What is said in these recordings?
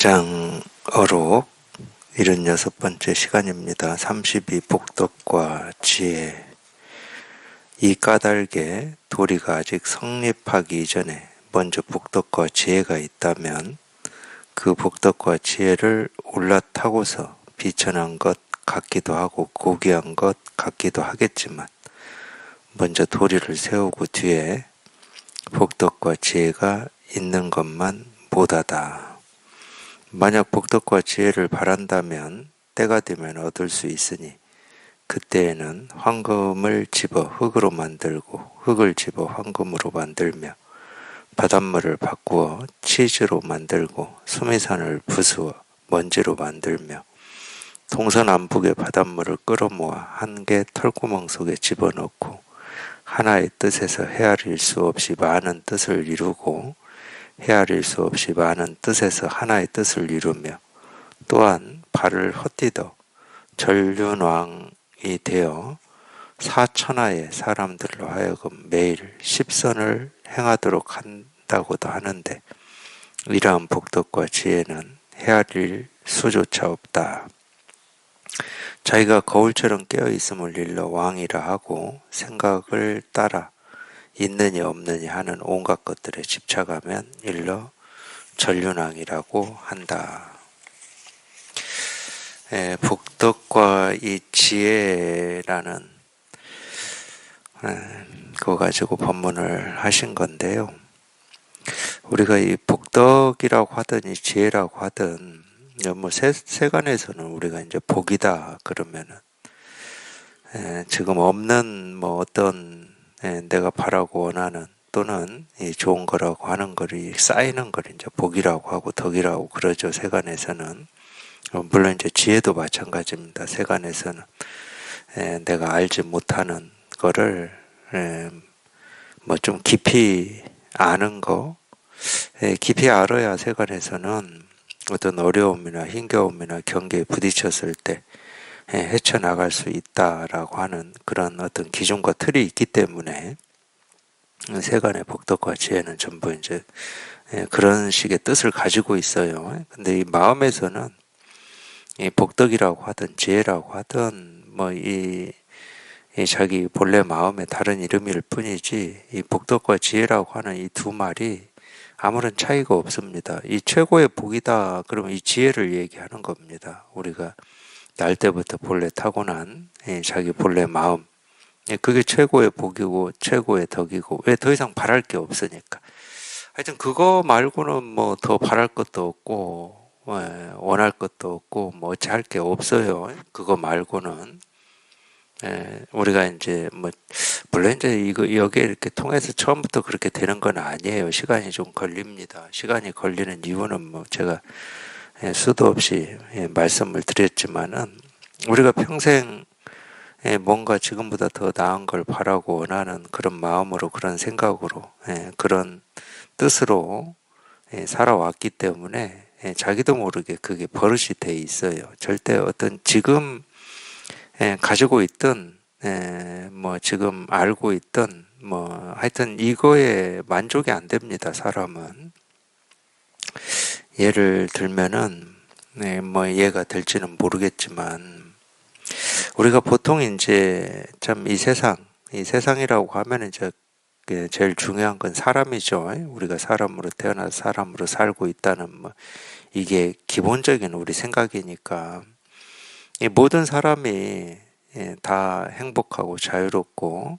6장 어록 76번째 시간입니다. 32 복덕과 지혜. 이 까닭에 도리가 아직 성립하기 이전에 먼저 복덕과 지혜가 있다면 그 복덕과 지혜를 올라타고서 비천한 것 같기도 하고 고귀한 것 같기도 하겠지만 먼저 도리를 세우고 뒤에 복덕과 지혜가 있는 것만 못하다. 만약 복덕과 지혜를 바란다면 때가 되면 얻을 수 있으니 그때에는 황금을 집어 흙으로 만들고 흙을 집어 황금으로 만들며 바닷물을 바꾸어 치즈로 만들고 수미산을 부수어 먼지로 만들며 동서남북의 바닷물을 끌어모아 한 개 털구멍 속에 집어넣고 하나의 뜻에서 헤아릴 수 없이 많은 뜻을 이루고 헤아릴 수 없이 많은 뜻에서 하나의 뜻을 이루며 또한 발을 헛디뎌 전륜왕이 되어 사천하의 사람들로 하여금 매일 10선을 행하도록 한다고도 하는데 이러한 복덕과 지혜는 헤아릴 수조차 없다. 자기가 거울처럼 깨어있음을 일러 왕이라 하고 생각을 따라 있느니 없느니 하는 온갖 것들에 집착하면 일러 전륜왕이라고 한다. 복덕과 이 지혜라는 그거 가지고 법문을 하신 건데요. 우리가 이 복덕이라고 하든 이 지혜라고 하든 뭐 세간에서는 우리가 이제 복이다 그러면은 지금 없는 뭐 어떤 내가 바라고 원하는 또는 이 좋은 거라고 하는 거를 쌓이는 걸 이제 복이라고 하고 덕이라고 그러죠. 세간에서는. 물론 이제 지혜도 마찬가지입니다. 세간에서는 내가 알지 못하는 거를 뭐 좀 깊이 아는 거, 깊이 알아야 세간에서는 어떤 어려움이나 힘겨움이나 경계에 부딪혔을 때 헤쳐나갈 수 있다라고 하는 그런 어떤 기준과 틀이 있기 때문에 세간의 복덕과 지혜는 전부 이제 그런 식의 뜻을 가지고 있어요. 근데 이 마음에서는 이 복덕이라고 하든 지혜라고 하든 뭐 이 자기 본래 마음의 다른 이름일 뿐이지 이 복덕과 지혜라고 하는 이 두 말이 아무런 차이가 없습니다. 이 최고의 복이다 그러면 이 지혜를 얘기하는 겁니다. 우리가 날 때부터 본래 타고난 자기 본래 마음, 그게 최고의 복이고 최고의 덕이고 왜 더 이상 바랄 게 없으니까. 하여튼 그거 말고는 뭐 더 바랄 것도 없고 원할 것도 없고 뭐 어찌할 게 없어요. 그거 말고는. 우리가 이제 뭐 물론 이제 이거 여기에 이렇게 통해서 처음부터 그렇게 되는 건 아니에요. 시간이 좀 걸립니다. 시간이 걸리는 이유는 뭐 제가 수도 없이 말씀을 드렸지만은 우리가 평생 뭔가 지금보다 더 나은 걸 바라고 원하는 그런 마음으로 그런 생각으로 그런 뜻으로 살아왔기 때문에 자기도 모르게 그게 버릇이 돼 있어요. 절대 어떤 지금 가지고 있던 뭐 지금 알고 있던 뭐 하여튼 이거에 만족이 안 됩니다. 사람은. 예를 들면은 뭐 이해가 될지는 모르겠지만 우리가 보통 이제 참 이 세상이라고 하면 이제 제일 중요한 건 사람이죠. 우리가 사람으로 태어나서 사람으로 살고 있다는 뭐 이게 기본적인 우리 생각이니까 이 모든 사람이 다 행복하고 자유롭고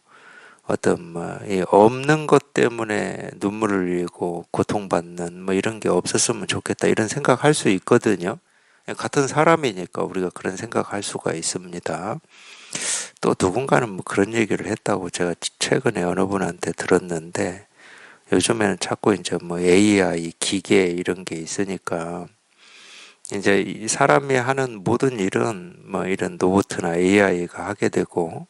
어떤 뭐 이 없는 것 때문에 눈물을 흘리고 고통받는 뭐 이런 게 없었으면 좋겠다 이런 생각할 수 있거든요. 같은 사람이니까 우리가 그런 생각할 수가 있습니다. 또 누군가는 뭐 그런 얘기를 했다고 제가 최근에 어느 분한테 들었는데 요즘에는 자꾸 이제 뭐 AI, 기계 이런 게 있으니까 이제 이 사람이 하는 모든 일은 뭐 이런 로봇이나 AI가 하게 되고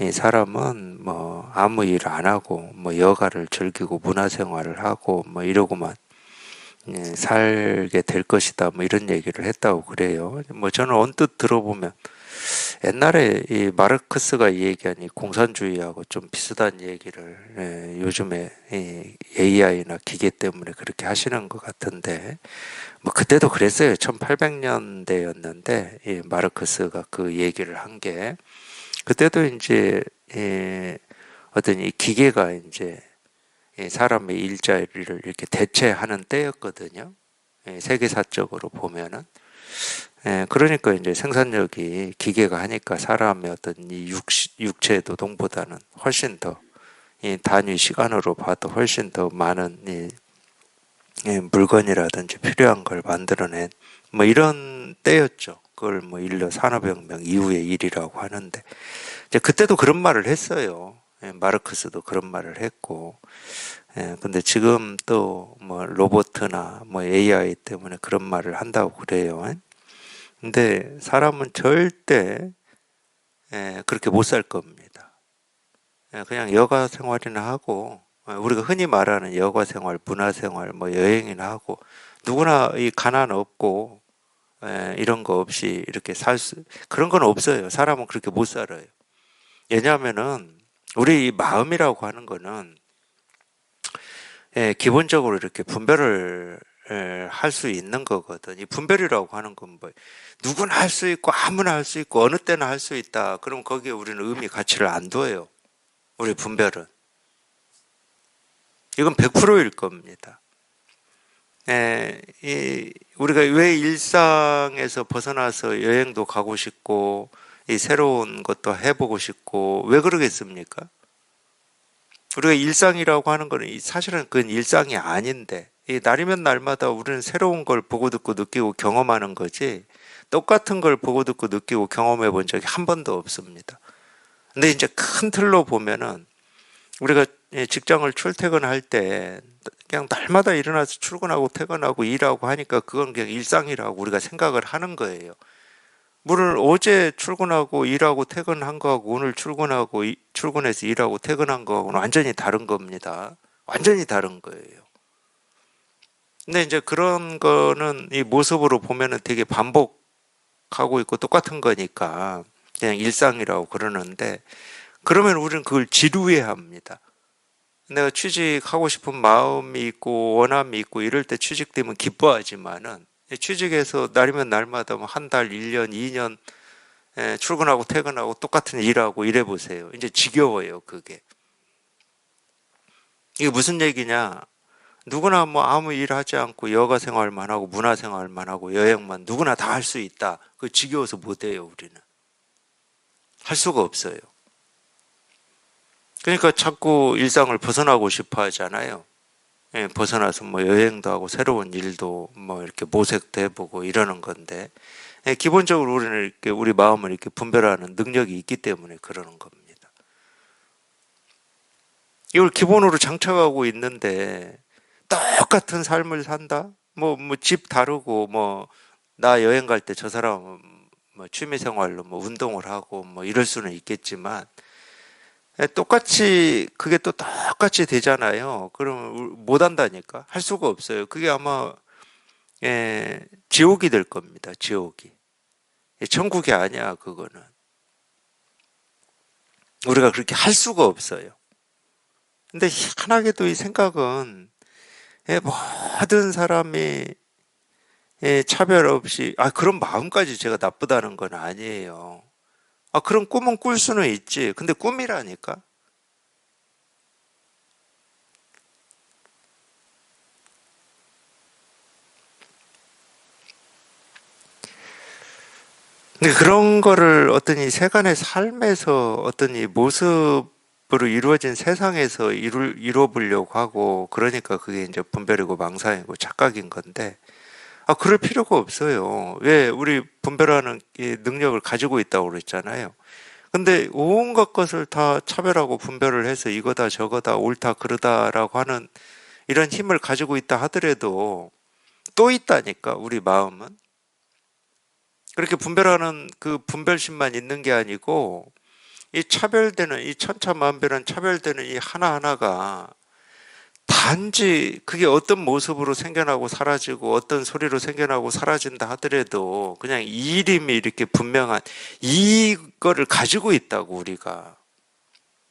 이 사람은 뭐 아무 일 안 하고 뭐 여가를 즐기고 문화생활을 하고 뭐 이러고만 살게 될 것이다 뭐 이런 얘기를 했다고 그래요. 뭐 저는 언뜻 들어보면 옛날에 이 마르크스가 이 얘기한 이 공산주의하고 좀 비슷한 얘기를 요즘에 이 AI나 기계 때문에 그렇게 하시는 것 같은데, 뭐 그때도 그랬어요. 1800년대였는데 이 마르크스가 그 얘기를 한 게, 그때도 이제 어떤 이 기계가 이제 이 사람의 일자리를 이렇게 대체하는 때였거든요. 세계사적으로 보면은. 그러니까 이제 생산력이 기계가 하니까 사람의 어떤 이 육체 노동보다는 훨씬 더, 이 단위 시간으로 봐도 훨씬 더 많은 물건이라든지 필요한 걸 만들어낸 뭐 이런 때였죠. 그걸 뭐 인류 산업혁명 이후의 일이라고 하는데, 이제 그때도 그런 말을 했어요. 마르크스도 그런 말을 했고, 근데 지금 또 뭐 로보트나 뭐 AI 때문에 그런 말을 한다고 그래요. 근데 사람은 절대 그렇게 못 살 겁니다. 그냥 여가 생활이나 하고, 우리가 흔히 말하는 여가 생활, 문화 생활, 뭐 여행이나 하고, 누구나 이 가난 없고 이런 거 없이 이렇게 그런 건 없어요. 사람은 그렇게 못 살아요. 왜냐하면은 우리 이 마음이라고 하는 거는 기본적으로 이렇게 분별을 할 수 있는 거거든. 이 분별이라고 하는 건 뭐, 누구나 할 수 있고, 아무나 할 수 있고, 어느 때나 할 수 있다. 그럼 거기에 우리는 의미, 가치를 안 둬요. 우리 분별은. 이건 100%일 겁니다. 우리가 왜 일상에서 벗어나서 여행도 가고 싶고, 이 새로운 것도 해보고 싶고, 왜 그러겠습니까? 우리가 일상이라고 하는 거는 사실은 그건 일상이 아닌데, 이 날이면 날마다 우리는 새로운 걸 보고 듣고 느끼고 경험하는 거지, 똑같은 걸 보고 듣고 느끼고 경험해 본 적이 한 번도 없습니다. 근데 이제 큰 틀로 보면은 우리가 직장을 출퇴근할 때 그냥 날마다 일어나서 출근하고 퇴근하고 일하고 하니까 그건 그냥 일상이라고 우리가 생각을 하는 거예요. 물론 어제 출근하고 일하고 퇴근한 거하고 오늘 출근해서 일하고 퇴근한 거하고는 완전히 다른 겁니다. 완전히 다른 거예요. 근데 이제 그런 거는 이 모습으로 보면은 되게 반복하고 있고 똑같은 거니까 그냥 일상이라고 그러는데, 그러면 우리는 그걸 지루해 합니다. 내가 취직하고 싶은 마음이 있고 원함이 있고 이럴 때 취직되면 기뻐하지만은, 취직해서 날이면 날마다 뭐 한 달, 1년, 2년 출근하고 퇴근하고 똑같은 일하고 이래 보세요. 이제 지겨워요, 그게. 이게 무슨 얘기냐? 누구나 뭐 아무 일 하지 않고 여가 생활만 하고 문화 생활만 하고 여행만 누구나 다 할 수 있다. 그 지겨워서 못 해요, 우리는. 할 수가 없어요. 그러니까 자꾸 일상을 벗어나고 싶어 하잖아요. 벗어나서 뭐 여행도 하고 새로운 일도 뭐 이렇게 모색도 해보고 이러는 건데, 기본적으로 우리는 이렇게 우리 마음을 이렇게 분별하는 능력이 있기 때문에 그러는 겁니다. 이걸 기본으로 장착하고 있는데 똑같은 삶을 산다? 뭐 집 다르고 뭐 나 여행 갈 때 저 사람은 뭐 취미 생활로 뭐 운동을 하고 뭐 이럴 수는 있겠지만, 똑같이 그게 또 똑같이 되잖아요. 그러면 못 한다니까. 할 수가 없어요. 그게 아마 지옥이 될 겁니다. 지옥이. 천국이 아니야, 그거는. 우리가 그렇게 할 수가 없어요. 근데 희한하게도 이 생각은 모든 사람이 차별 없이, 그런 마음까지 제가 나쁘다는 건 아니에요. 그런 꿈은 꿀 수는 있지. 근데 꿈이라니까? 근데 그런 거를 어떤 이 세간의 삶에서 어떤 이 모습으로 이루어진 세상에서 이루어 보려고 하고, 그러니까 그게 이제 분별이고 망상이고 착각인 건데, 그럴 필요가 없어요. 왜 우리 분별하는 이 능력을 가지고 있다고 그랬잖아요. 근데 온갖 것을 다 차별하고 분별을 해서 이거다 저거다 옳다 그르다라고 하는 이런 힘을 가지고 있다 하더라도 또 있다니까, 우리 마음은. 그렇게 분별하는 그 분별심만 있는 게 아니고, 이 차별되는 이 천차만별한 차별되는 이 하나하나가 다 단지 그게 어떤 모습으로 생겨나고 사라지고 어떤 소리로 생겨나고 사라진다 하더라도 그냥 이 이름이 이렇게 분명한 이거를 가지고 있다고 우리가.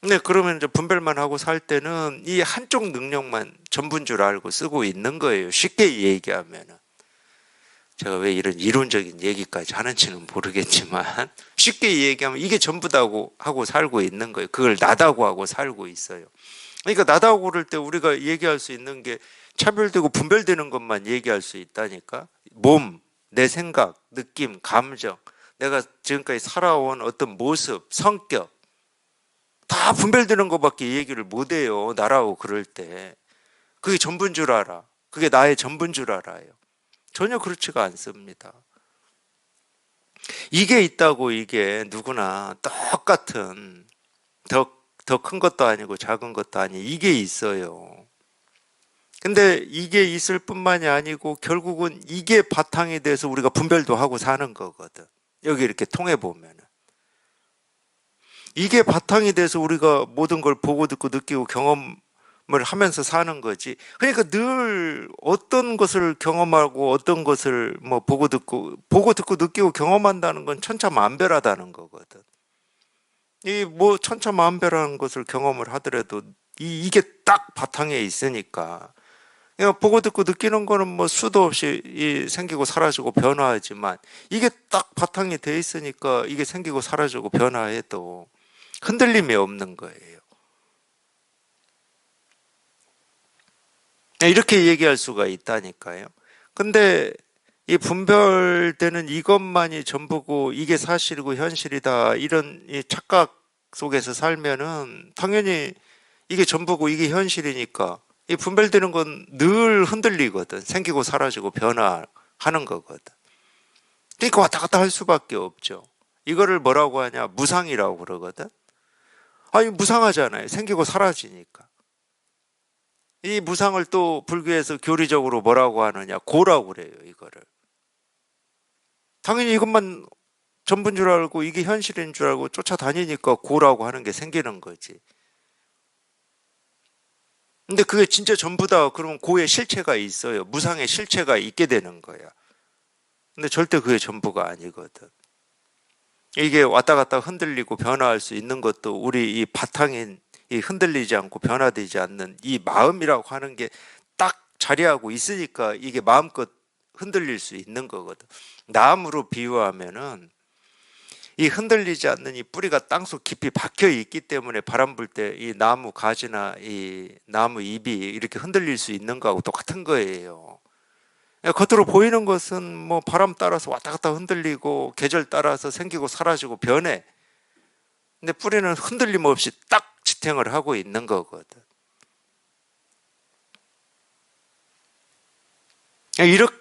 네, 그러면 이제 분별만 하고 살 때는 이 한쪽 능력만 전부인 줄 알고 쓰고 있는 거예요. 쉽게 얘기하면은. 제가 왜 이런 이론적인 얘기까지 하는지는 모르겠지만 쉽게 얘기하면 이게 전부다고 하고 살고 있는 거예요. 그걸 나다고 하고 살고 있어요. 그러니까 나다고 그럴 때 우리가 얘기할 수 있는 게 차별되고 분별되는 것만 얘기할 수 있다니까. 몸, 내 생각, 느낌, 감정, 내가 지금까지 살아온 어떤 모습, 성격 다 분별되는 것밖에 얘기를 못해요. 나라고 그럴 때. 그게 전부인 줄 알아. 그게 나의 전부인 줄 알아요. 전혀 그렇지가 않습니다. 이게 있다고 이게 누구나 똑같은 더 큰 것도 아니고 작은 것도 아니고 이게 있어요. 근데 이게 있을 뿐만이 아니고 결국은 이게 바탕이 돼서 우리가 분별도 하고 사는 거거든. 여기 이렇게 통해 보면은. 이게 바탕이 돼서 우리가 모든 걸 보고 듣고 느끼고 경험을 하면서 사는 거지. 그러니까 늘 어떤 것을 경험하고 어떤 것을 뭐 보고 듣고 느끼고 경험한다는 건 천차만별하다는 거거든. 이 뭐 천차만별한 것을 경험을 하더라도 이게 딱 바탕에 있으니까. 그러니까 보고 듣고 느끼는 거는 뭐 수도 없이 생기고 사라지고 변화하지만 이게 딱 바탕이 돼 있으니까 이게 생기고 사라지고 변화해도 흔들림이 없는 거예요. 이렇게 얘기할 수가 있다니까요. 근데 이 분별되는 이것만이 전부고 이게 사실이고 현실이다 이런 이 착각 속에서 살면은 당연히 이게 전부고 이게 현실이니까 이 분별되는 건 늘 흔들리거든. 생기고 사라지고 변화하는 거거든. 그러니까 왔다 갔다 할 수밖에 없죠. 이거를 뭐라고 하냐? 무상이라고 그러거든. 아니 무상하잖아요. 생기고 사라지니까. 이 무상을 또 불교에서 교리적으로 뭐라고 하느냐? 고라고 그래요, 이거를. 당연히 이것만 전부인 줄 알고 이게 현실인 줄 알고 쫓아다니니까 고라고 하는 게 생기는 거지. 근데 그게 진짜 전부다. 그러면 고의 실체가 있어요. 무상의 실체가 있게 되는 거야. 근데 절대 그게 전부가 아니거든. 이게 왔다 갔다 흔들리고 변화할 수 있는 것도 우리 이 바탕인 이 흔들리지 않고 변화되지 않는 이 마음이라고 하는 게 딱 자리하고 있으니까 이게 마음껏 흔들릴 수 있는 거거든. 나무로 비유하면은 이 흔들리지 않는 이 뿌리가 땅속 깊이 박혀 있기 때문에 바람 불 때 이 나무 가지나 이 나무 잎이 이렇게 흔들릴 수 있는 거하고 똑같은 거예요. 겉으로 보이는 것은 뭐 바람 따라서 왔다 갔다 흔들리고 계절 따라서 생기고 사라지고 변해. 근데 뿌리는 흔들림 없이 딱 지탱을 하고 있는 거거든. 이렇게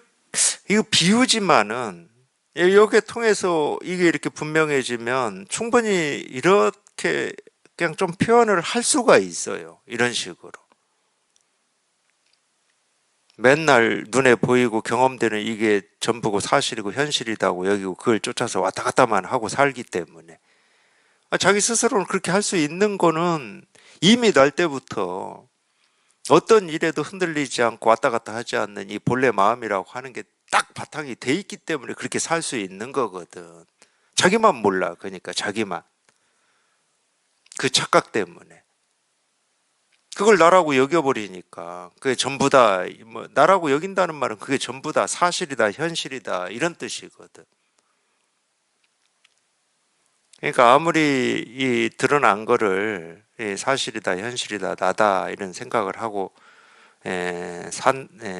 이거 비유지만은 여기에 통해서 이게 이렇게 분명해지면 충분히 이렇게 그냥 좀 표현을 할 수가 있어요. 이런 식으로. 맨날 눈에 보이고 경험되는 이게 전부고 사실이고 현실이다고 여기고 그걸 쫓아서 왔다 갔다만 하고 살기 때문에 자기 스스로는 그렇게 할 수 있는 거는 이미 날 때부터 어떤 일에도 흔들리지 않고 왔다 갔다 하지 않는 이 본래 마음이라고 하는 게 딱 바탕이 돼 있기 때문에 그렇게 살 수 있는 거거든. 자기만 몰라. 그러니까 자기만. 그 착각 때문에. 그걸 나라고 여겨버리니까 그게 전부다. 뭐 나라고 여긴다는 말은 그게 전부다. 사실이다. 현실이다. 이런 뜻이거든. 그러니까 아무리 이 드러난 거를 사실이다. 현실이다. 나다. 이런 생각을 하고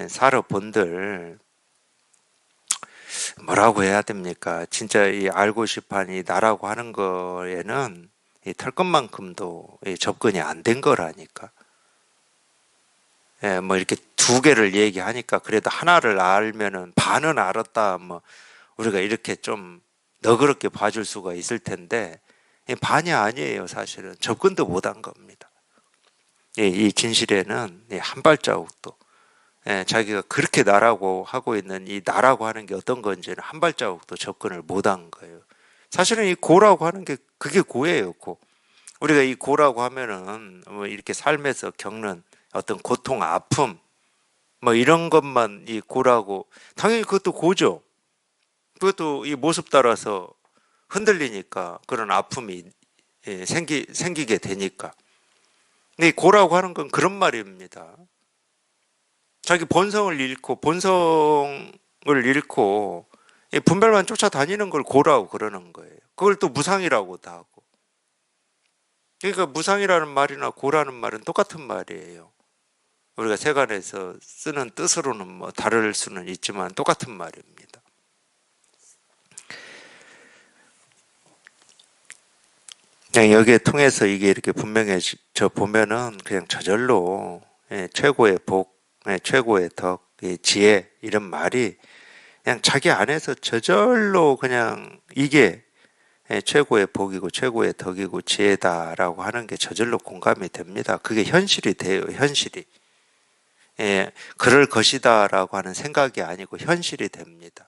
살아본들 뭐라고 해야 됩니까? 진짜 이 알고 싶은 이 나라고 하는 거에는 이 털 것만큼도 접근이 안 된 거라니까. 뭐 이렇게 두 개를 얘기하니까 그래도 하나를 알면은 반은 알았다. 뭐 우리가 이렇게 좀 너그럽게 봐줄 수가 있을 텐데 반이 아니에요. 사실은 접근도 못한 겁니다. 이 진실에는 한 발자국도 자기가 그렇게 나라고 하고 있는 이 나라고 하는 게 어떤 건지는 한 발자국도 접근을 못한 거예요. 사실은 이 고라고 하는 게 그게 고예요. 고. 우리가 이 고라고 하면은 뭐 이렇게 삶에서 겪는 어떤 고통, 아픔, 뭐 이런 것만 이 고라고, 당연히 그것도 고죠. 그것도 이 모습 따라서 흔들리니까 그런 아픔이 생기게 되니까. 근데 이 고라고 하는 건 그런 말입니다. 자기 본성을 잃고 이 분별만 쫓아다니는 걸 고라고 그러는 거예요. 그걸 또 무상이라고도 하고. 그러니까 무상이라는 말이나 고라는 말은 똑같은 말이에요. 우리가 세간에서 쓰는 뜻으로는 뭐 다를 수는 있지만 똑같은 말입니다. 그냥 여기에 통해서 이게 이렇게 분명해져 보면은 그냥 저절로 최고의 복, 최고의 덕, 지혜 이런 말이 그냥 자기 안에서 저절로 그냥 이게 최고의 복이고 최고의 덕이고 지혜다라고 하는 게 저절로 공감이 됩니다. 그게 현실이 돼요. 현실이. 그럴 것이다라고 하는 생각이 아니고 현실이 됩니다.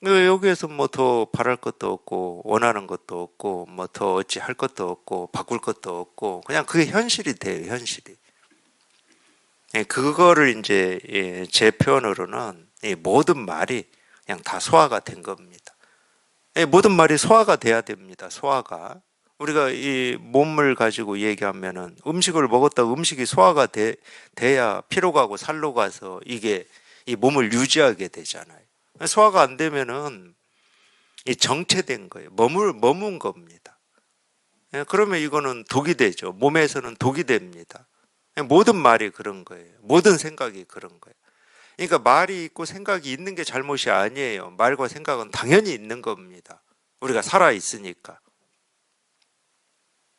여기에서 뭐 더 바랄 것도 없고 원하는 것도 없고 뭐 더 어찌 할 것도 없고 바꿀 것도 없고 그냥 그게 현실이 돼요. 현실이. 그거를 이제 제 표현으로는 모든 말이 그냥 다 소화가 된 겁니다. 모든 말이 소화가 돼야 됩니다. 소화가. 우리가 이 몸을 가지고 얘기하면은 음식을 먹었다 음식이 소화가 돼야 피로 가고 살로 가서 이게 이 몸을 유지하게 되잖아요. 소화가 안 되면은 이 정체된 거예요. 머문 겁니다. 그러면 이거는 독이 되죠. 몸에서는 독이 됩니다. 모든 말이 그런 거예요. 모든 생각이 그런 거예요. 그러니까 말이 있고 생각이 있는 게 잘못이 아니에요. 말과 생각은 당연히 있는 겁니다. 우리가 살아 있으니까.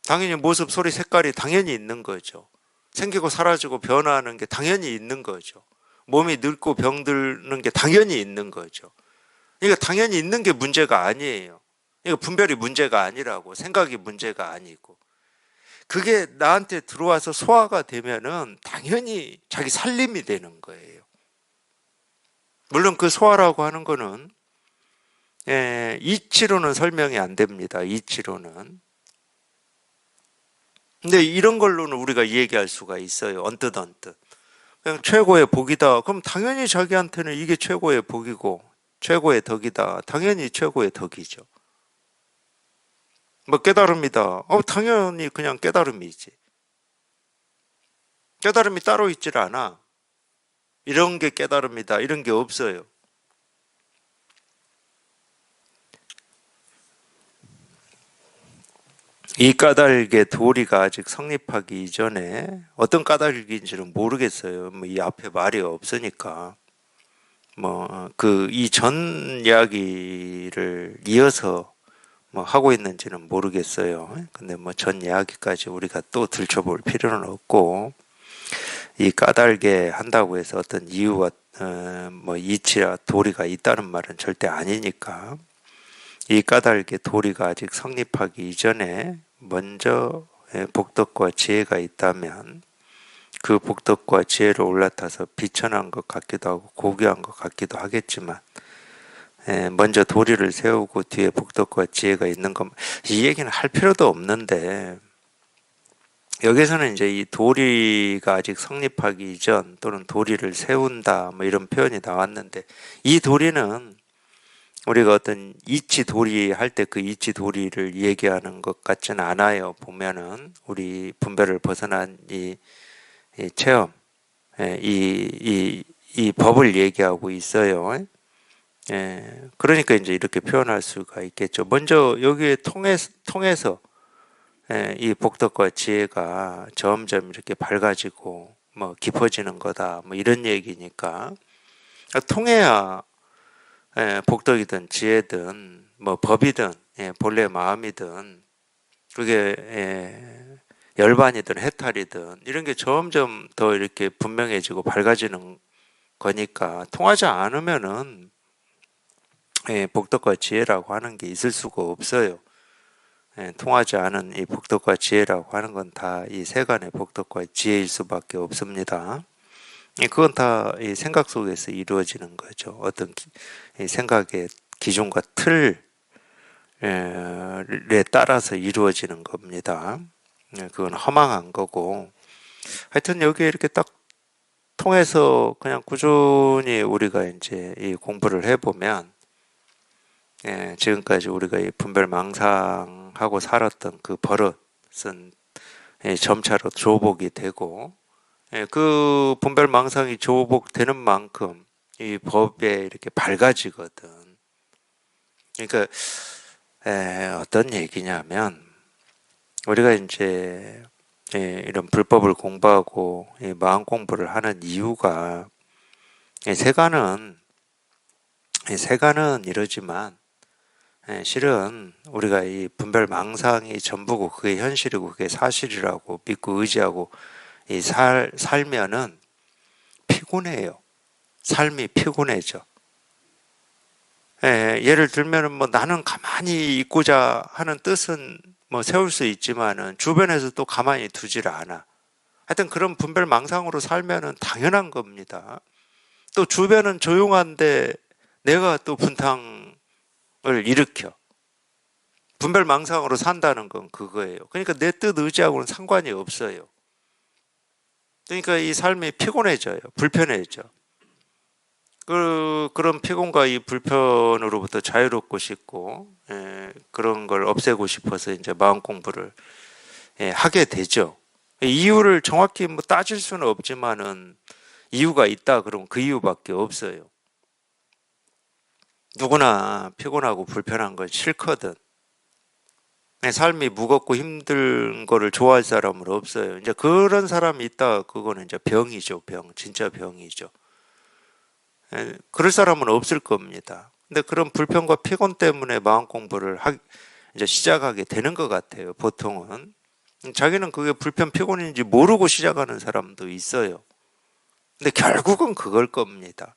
당연히 모습, 소리, 색깔이 당연히 있는 거죠. 생기고 사라지고 변화하는 게 당연히 있는 거죠. 몸이 늙고 병드는 게 당연히 있는 거죠. 그러니까 당연히 있는 게 문제가 아니에요. 이거 분별이 문제가 아니라고, 생각이 문제가 아니고. 그게 나한테 들어와서 소화가 되면은 당연히 자기 살림이 되는 거예요. 물론 그 소화라고 하는 거는 이치로는 설명이 안 됩니다. 이치로는. 근데 이런 걸로는 우리가 얘기할 수가 있어요. 언뜻. 그냥 최고의 복이다. 그럼 당연히 자기한테는 이게 최고의 복이고 최고의 덕이다. 당연히 최고의 덕이죠. 뭐 깨달음이다. 당연히 그냥 깨달음이지. 깨달음이 따로 있질 않아. 이런 게 깨달음이다. 이런 게 없어요. 이 까닭의 도리가 아직 성립하기 이전에 어떤 까닭인지는 모르겠어요. 뭐 이 앞에 말이 없으니까. 뭐 그 이 전 이야기를 이어서 뭐 하고 있는지는 모르겠어요. 근데 뭐 전 이야기까지 우리가 또 들춰볼 필요는 없고 이 까닭에 한다고 해서 어떤 이유와 뭐 이치와 도리가 있다는 말은 절대 아니니까 이 까닭의 도리가 아직 성립하기 이전에 먼저 복덕과 지혜가 있다면 그 복덕과 지혜를 올라타서 비천한 것 같기도 하고 고귀한 것 같기도 하겠지만 먼저 도리를 세우고 뒤에 복덕과 지혜가 있는 것, 이 얘기는 할 필요도 없는데 여기서는 이제 이 도리가 아직 성립하기 이전 또는 도리를 세운다 뭐 이런 표현이 나왔는데 이 도리는 우리가 어떤 이치 도리 할 때 그 이치 도리를 얘기하는 것 같지는 않아요. 보면은 우리 분별을 벗어난 이 체험, 이 법을 얘기하고 있어요. 그러니까 이제 이렇게 표현할 수가 있겠죠. 먼저 여기에 통해서 이 복덕과 지혜가 점점 이렇게 밝아지고 뭐 깊어지는 거다. 뭐 이런 얘기니까 통해야 복덕이든 지혜든 뭐 법이든 본래 마음이든 그게 열반이든 해탈이든 이런 게 점점 더 이렇게 분명해지고 밝아지는 거니까 통하지 않으면은 복덕과 지혜라고 하는 게 있을 수가 없어요. 통하지 않은 이 복덕과 지혜라고 하는 건 다 이 세간의 복덕과 지혜일 수밖에 없습니다. 그건 다 이 생각 속에서 이루어지는 거죠. 어떤 생각의 기준과 틀에 따라서 이루어지는 겁니다. 그건 허망한 거고 하여튼 여기에 이렇게 딱 통해서 그냥 꾸준히 우리가 이제 이 공부를 해보면, 지금까지 우리가 이 분별망상하고 살았던 그 버릇은 점차로 조복이 되고, 그 분별망상이 조복되는 만큼 이 법에 이렇게 밝아지거든. 그러니까 어떤 얘기냐면, 우리가 이제 이런 불법을 공부하고 마음 공부를 하는 이유가, 세간은 이러지만 실은 우리가 이 분별망상이 전부고 그게 현실이고 그게 사실이라고 믿고 의지하고 살면은 피곤해요. 삶이 피곤해져. 예를 들면은 뭐 나는 가만히 있고자 하는 뜻은 뭐 세울 수 있지만은 주변에서 또 가만히 두질 않아. 하여튼 그런 분별망상으로 살면은 당연한 겁니다. 또 주변은 조용한데 내가 또 분탕을 일으켜. 분별망상으로 산다는 건 그거예요. 그러니까 내 뜻 의지하고는 상관이 없어요. 그러니까 이 삶이 피곤해져요. 불편해져. 그런 피곤과 이 불편으로부터 자유롭고 싶고, 그런 걸 없애고 싶어서 이제 마음 공부를 하게 되죠. 이유를 정확히 뭐 따질 수는 없지만은 이유가 있다 그러면 그 이유밖에 없어요. 누구나 피곤하고 불편한 건 싫거든. 삶이 무겁고 힘든 거를 좋아할 사람은 없어요. 이제 그런 사람이 있다, 그거는 이제 병이죠, 병. 진짜 병이죠. 그럴 사람은 없을 겁니다. 근데 그런 불편과 피곤 때문에 마음 공부를 이제 시작하게 되는 것 같아요, 보통은. 자기는 그게 불편, 피곤인지 모르고 시작하는 사람도 있어요. 근데 결국은 그걸 겁니다.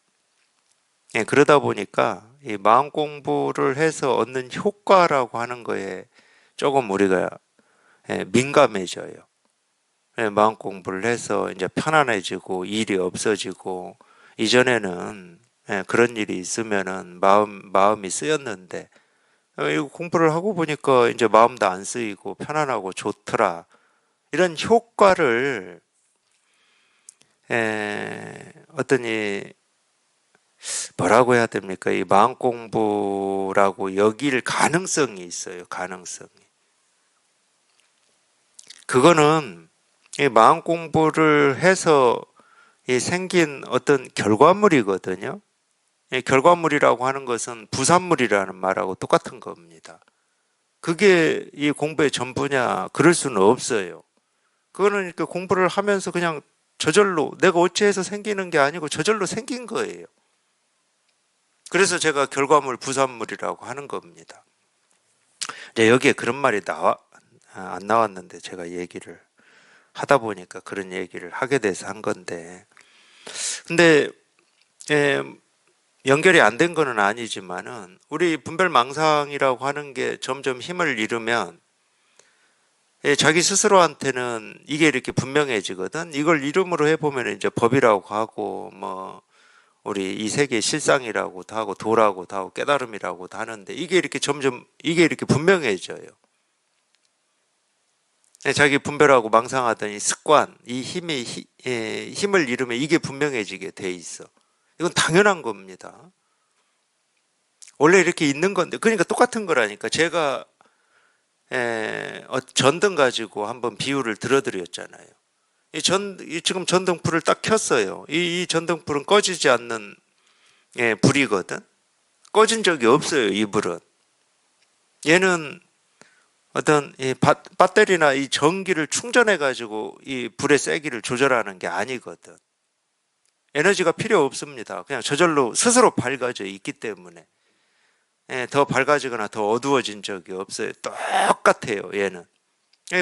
그러다 보니까 이 마음 공부를 해서 얻는 효과라고 하는 거에 조금 우리가 민감해져요. 마음 공부를 해서 이제 편안해지고 일이 없어지고, 이전에는 그런 일이 있으면은 마음이 쓰였는데, 이거 공부를 하고 보니까 이제 마음도 안 쓰이고 편안하고 좋더라. 이런 효과를 어떤 뭐라고 해야 됩니까? 이 마음 공부라고 여길 가능성이 있어요. 가능성이. 그거는 이 마음 공부를 해서 생긴 어떤 결과물이거든요. 이 결과물이라고 하는 것은 부산물이라는 말하고 똑같은 겁니다. 그게 이 공부의 전부냐? 그럴 수는 없어요. 그거는 이렇게 공부를 하면서 그냥 저절로 내가 어찌해서 생기는 게 아니고 저절로 생긴 거예요. 그래서 제가 결과물, 부산물이라고 하는 겁니다. 이제 여기에 그런 말이 안 나왔는데 제가 얘기를 하다 보니까 그런 얘기를 하게 돼서 한 건데, 근데 연결이 안 된 거는 아니지만은 우리 분별망상이라고 하는 게 점점 힘을 잃으면 자기 스스로한테는 이게 이렇게 분명해지거든. 이걸 이름으로 해보면 이제 법이라고 하고, 뭐 우리 이 세계의 실상이라고도 하고 도라고도 하고 깨달음이라고도 하는데, 이게 이렇게 점점 이게 이렇게 분명해져요. 자기 분별하고 망상하던 이 습관, 이 힘을 잃으면 이게 분명해지게 돼 있어. 이건 당연한 겁니다. 원래 이렇게 있는 건데, 그러니까 똑같은 거라니까. 제가 전등 가지고 한번 비유를 들어드렸잖아요. 지금 전등불을 딱 켰어요. 이 전등불은 꺼지지 않는 불이거든. 꺼진 적이 없어요, 이 불은. 얘는 어떤 이 배터리나 이 전기를 충전해 가지고 이 불의 세기를 조절하는 게 아니거든. 에너지가 필요 없습니다. 그냥 저절로 스스로 밝아져 있기 때문에 더 밝아지거나 더 어두워진 적이 없어요. 똑같아요, 얘는.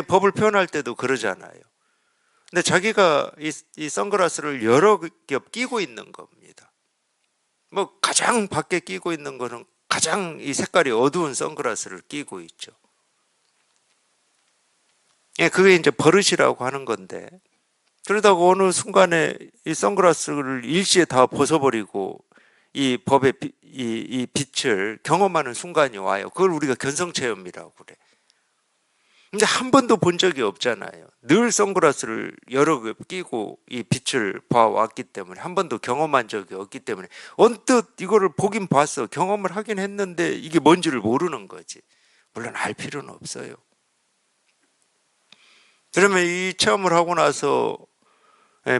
법을 표현할 때도 그러잖아요. 근데 자기가 이 선글라스를 여러 겹 끼고 있는 겁니다. 뭐 가장 밖에 끼고 있는 거는 가장 이 색깔이 어두운 선글라스를 끼고 있죠. 그게 이제 버릇이라고 하는 건데, 그러다가 어느 순간에 이 선글라스를 일시에 다 벗어버리고 이 법의 이 빛을 경험하는 순간이 와요. 그걸 우리가 견성체험이라고 그래. 근데 한 번도 본 적이 없잖아요. 늘 선글라스를 여러 개 끼고 이 빛을 봐왔기 때문에, 한 번도 경험한 적이 없기 때문에 언뜻 이거를 보긴 봤어. 경험을 하긴 했는데 이게 뭔지를 모르는 거지. 물론 알 필요는 없어요. 그러면 이 체험을 하고 나서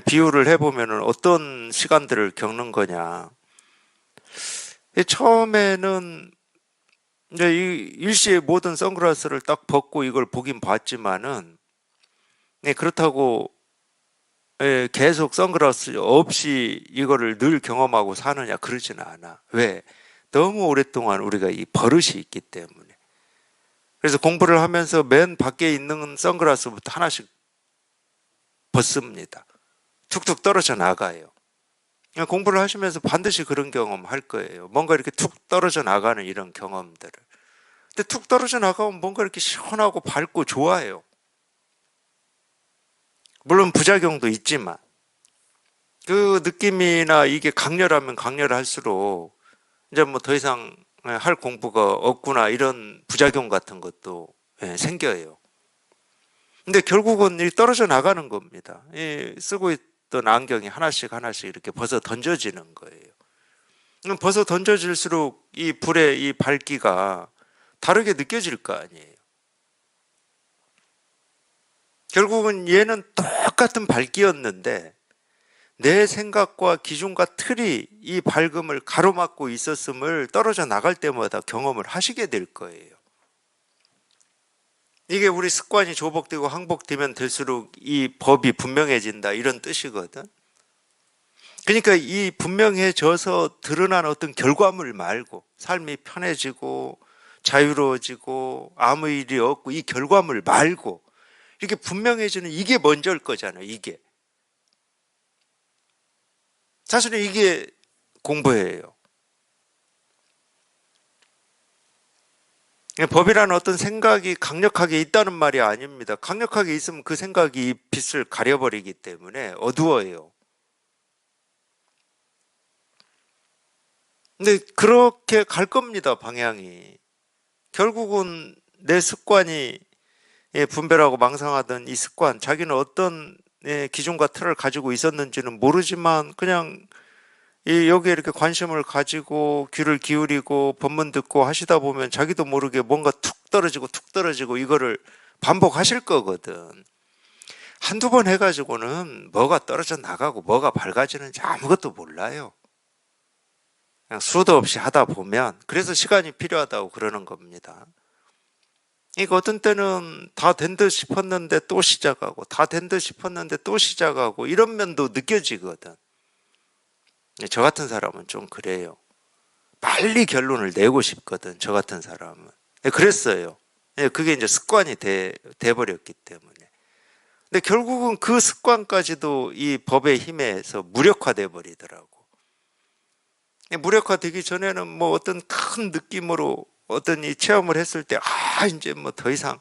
비유를 해보면 어떤 시간들을 겪는 거냐. 처음에는 이제 이 일시에 모든 선글라스를 딱 벗고 이걸 보긴 봤지만은, 그렇다고 계속 선글라스 없이 이거를 늘 경험하고 사느냐, 그러지는 않아. 왜? 너무 오랫동안 우리가 이 버릇이 있기 때문에. 그래서 공부를 하면서 맨 밖에 있는 선글라스부터 하나씩 벗습니다. 툭툭 떨어져 나가요. 공부를 하시면서 반드시 그런 경험 할 거예요. 뭔가 이렇게 툭 떨어져 나가는 이런 경험들을. 근데 툭 떨어져 나가면 뭔가 이렇게 시원하고 밝고 좋아요. 물론 부작용도 있지만, 그 느낌이나 이게 강렬하면 강렬할수록 이제 뭐 더 이상 할 공부가 없구나, 이런 부작용 같은 것도 생겨요. 근데 결국은 이 떨어져 나가는 겁니다. 쓰고 있던 안경이 하나씩 하나씩 이렇게 벗어 던져지는 거예요. 벗어 던져질수록 이 불의 이 밝기가 다르게 느껴질 거 아니에요. 결국은 얘는 똑같은 밝기였는데 내 생각과 기준과 틀이 이 밝음을 가로막고 있었음을 떨어져 나갈 때마다 경험을 하시게 될 거예요. 이게 우리 습관이 조복되고 항복되면 될수록 이 법이 분명해진다, 이런 뜻이거든. 그러니까 이 분명해져서 드러난 어떤 결과물 말고, 삶이 편해지고 자유로워지고 아무 일이 없고, 이 결과물 말고 이렇게 분명해지는 이게 먼저일 거잖아요. 이게 사실은 이게 공부예요. 법이라는 어떤 생각이 강력하게 있다는 말이 아닙니다. 강력하게 있으면 그 생각이 이 빛을 가려버리기 때문에 어두워요. 근데 그렇게 갈 겁니다, 방향이. 결국은 내 습관이, 분별하고 망상하던 이 습관, 자기는 어떤 기준과 틀을 가지고 있었는지는 모르지만 그냥 여기에 이렇게 관심을 가지고 귀를 기울이고 법문 듣고 하시다 보면 자기도 모르게 뭔가 툭 떨어지고 툭 떨어지고 이거를 반복하실 거거든. 한두 번 해가지고는 뭐가 떨어져 나가고 뭐가 밝아지는지 아무것도 몰라요. 그냥 수도 없이 하다 보면, 그래서 시간이 필요하다고 그러는 겁니다. 이거 어떤 때는 다 된 듯 싶었는데 또 시작하고, 다 된 듯 싶었는데 또 시작하고, 이런 면도 느껴지거든. 저 같은 사람은 좀 그래요. 빨리 결론을 내고 싶거든, 저 같은 사람은. 그랬어요. 그게 이제 습관이 돼버렸기 때문에. 근데 결국은 그 습관까지도 이 법의 힘에 의해서 무력화돼 버리더라고. 무력화되기 전에는 뭐 어떤 큰 느낌으로 어떤 이 체험을 했을 때, 이제 뭐 더 이상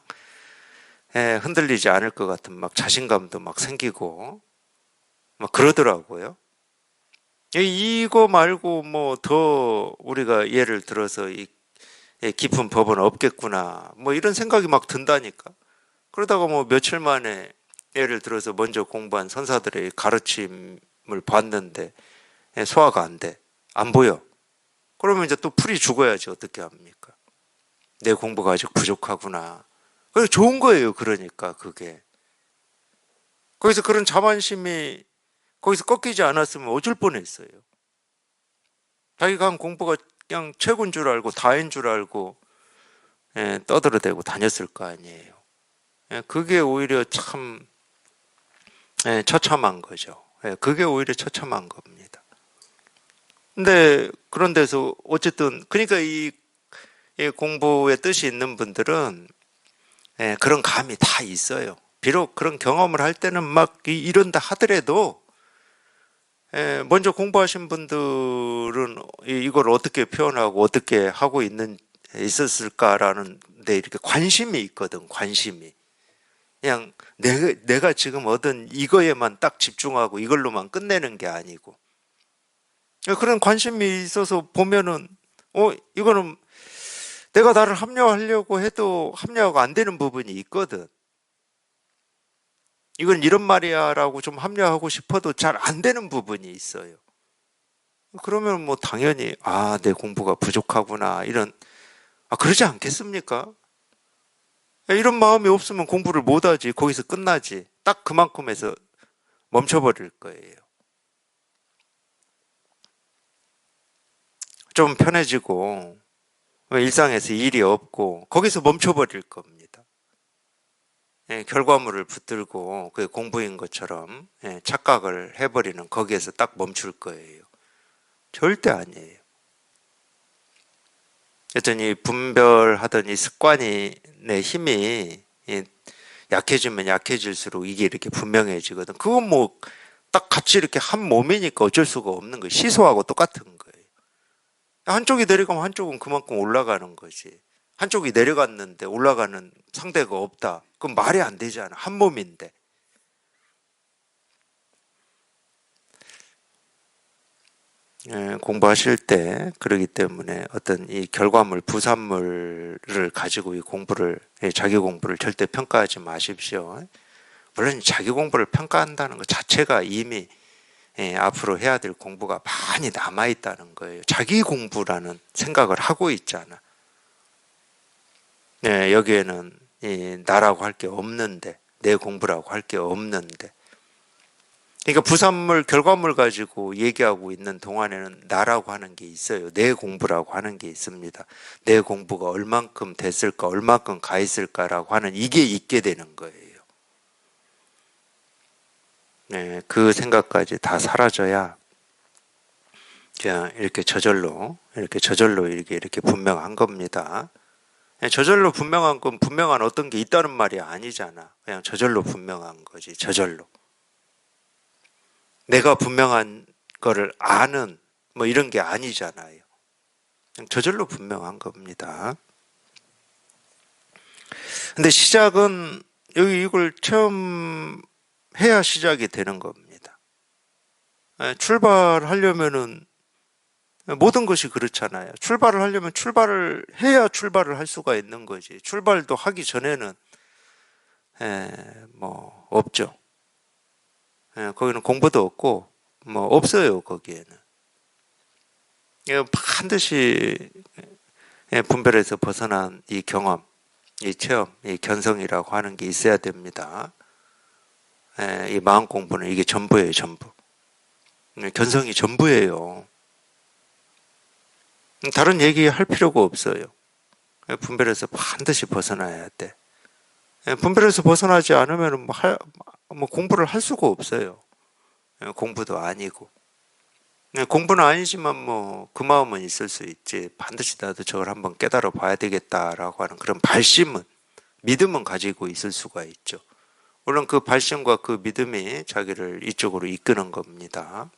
흔들리지 않을 것 같은 막 자신감도 막 생기고 막 그러더라고요. 이거 말고 뭐 더 우리가 예를 들어서 이 깊은 법은 없겠구나, 뭐 이런 생각이 막 든다니까. 그러다가 뭐 며칠 만에 예를 들어서 먼저 공부한 선사들의 가르침을 봤는데 소화가 안 돼. 안 보여. 그러면 이제 또 풀이 죽어야지, 어떻게 합니까? 내 공부가 아직 부족하구나. 그게 좋은 거예요. 그러니까 그게. 거기서 그런 자만심이 거기서 꺾이지 않았으면 어쩔 뻔했어요. 자기가 한 공부가 그냥 최고인 줄 알고 다인 줄 알고 떠들어대고 다녔을 거 아니에요. 그게 오히려 참 처참한 거죠. 그게 오히려 처참한 겁니다. 근데 그런 데서 어쨌든 그러니까 이 공부의 뜻이 있는 분들은 그런 감이 다 있어요. 비록 그런 경험을 할 때는 막 이런다 하더라도 먼저 공부하신 분들은 이걸 어떻게 표현하고 어떻게 하고 있었을까라는 데 이렇게 관심이 있거든. 관심이. 그냥 내가 지금 얻은 이거에만 딱 집중하고 이걸로만 끝내는 게 아니고, 그런 관심이 있어서 보면은 이거는 내가 나를 합리화하려고 해도 합리화가 안 되는 부분이 있거든. 이건 이런 말이야 라고 좀 합리화하고 싶어도 잘 안 되는 부분이 있어요. 그러면 뭐 당연히 내 공부가 부족하구나 이런 그러지 않겠습니까? 이런 마음이 없으면 공부를 못하지. 거기서 끝나지. 딱 그만큼에서 멈춰버릴 거예요. 좀 편해지고 일상에서 일이 없고 거기서 멈춰버릴 겁니다. 결과물을 붙들고 그게 공부인 것처럼 착각을 해버리는 거기에서 딱 멈출 거예요. 절대 아니에요. 여튼 이 분별하던 이 습관이 내 힘이 약해지면 약해질수록 이게 이렇게 분명해지거든. 그건 뭐 딱 같이 이렇게 한 몸이니까 어쩔 수가 없는 거예요. 시소하고 똑같은 거예요. 한쪽이 내려가면 한쪽은 그만큼 올라가는 거지. 한쪽이 내려갔는데 올라가는 상대가 없다. 그럼 말이 안 되잖아. 한 몸인데. 공부하실 때 그러기 때문에 어떤 이 결과물, 부산물을 가지고 이 공부를, 자기 공부를 절대 평가하지 마십시오. 물론 자기 공부를 평가한다는 것 자체가 이미 앞으로 해야 될 공부가 많이 남아있다는 거예요. 자기 공부라는 생각을 하고 있잖아. 여기에는 나라고 할 게 없는데, 내 공부라고 할 게 없는데. 그러니까 부산물, 결과물 가지고 얘기하고 있는 동안에는 나라고 하는 게 있어요. 내 공부라고 하는 게 있습니다. 내 공부가 얼만큼 됐을까, 얼만큼 가 있을까라고 하는 이게 있게 되는 거예요. 그 생각까지 다 사라져야 그냥 이렇게 저절로 이렇게 분명한 겁니다. 저절로 분명한 건 분명한 어떤 게 있다는 말이 아니잖아. 그냥 저절로 분명한 거지, 저절로. 내가 분명한 거를 아는 뭐 이런 게 아니잖아요. 그냥 저절로 분명한 겁니다. 근데 시작은 여기 이걸 체험해야 시작이 되는 겁니다. 출발하려면은 모든 것이 그렇잖아요. 출발을 하려면 출발을 해야 출발을 할 수가 있는 거지. 출발도 하기 전에는 뭐 없죠. 거기는 공부도 없고 뭐 없어요. 거기에는 반드시 분별에서 벗어난 이 경험, 이 체험, 이 견성이라고 하는 게 있어야 됩니다. 이 마음 공부는 이게 전부예요. 전부. 견성이 전부예요. 다른 얘기 할 필요가 없어요. 분별에서 반드시 벗어나야 돼. 분별에서 벗어나지 않으면 뭐 공부를 할 수가 없어요. 공부도 아니고. 공부는 아니지만 뭐 그 마음은 있을 수 있지. 반드시 나도 저걸 한번 깨달아 봐야 되겠다라고 하는 그런 발심은, 믿음은 가지고 있을 수가 있죠. 물론 그 발심과 그 믿음이 자기를 이쪽으로 이끄는 겁니다.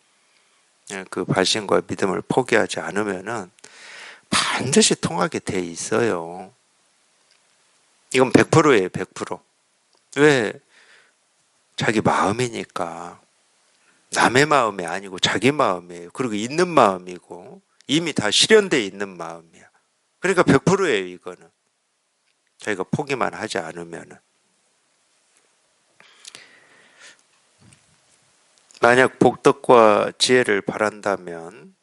그 발심과 믿음을 포기하지 않으면은 반드시 통하게 돼 있어요. 이건 100%예요, 100%. 왜? 자기 마음이니까. 남의 마음이 아니고 자기 마음이에요. 그리고 있는 마음이고 이미 다 실현되어 있는 마음이야. 그러니까 100%예요, 이거는. 자기가 포기만 하지 않으면은. 만약 복덕과 지혜를 바란다면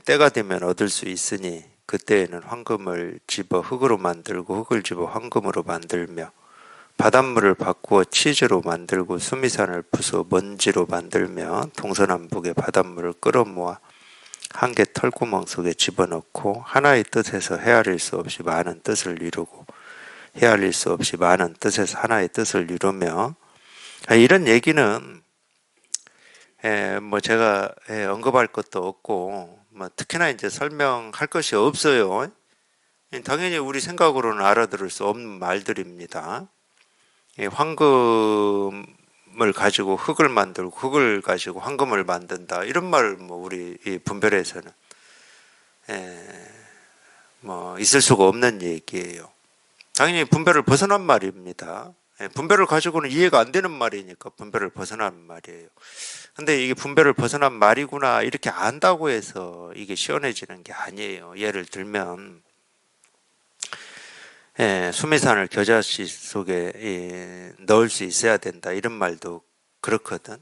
때가 되면 얻을 수 있으니 그때에는 황금을 집어 흙으로 만들고 흙을 집어 황금으로 만들며 바닷물을 바꾸어 치즈로 만들고 수미산을 부숴 먼지로 만들며 동서남북의 바닷물을 끌어모아 한 개 털구멍 속에 집어넣고 하나의 뜻에서 헤아릴 수 없이 많은 뜻을 이루고 헤아릴 수 없이 많은 뜻에서 하나의 뜻을 이루며 이런 얘기는 뭐 제가 언급할 것도 없고 뭐 특히나 이제 설명할 것이 없어요. 당연히 우리 생각으로는 알아들을 수 없는 말들입니다. 황금을 가지고 흙을 만들고 흙을 가지고 황금을 만든다 이런 말 뭐 우리 분별에서는 뭐 있을 수가 없는 얘기예요. 당연히 분별을 벗어난 말입니다. 분별을 가지고는 이해가 안 되는 말이니까 분별을 벗어난 말이에요. 근데 이게 분별을 벗어난 말이구나 이렇게 안다고 해서 이게 시원해지는 게 아니에요. 예를 들면 수미산을 겨자씨 속에 넣을 수 있어야 된다 이런 말도 그렇거든.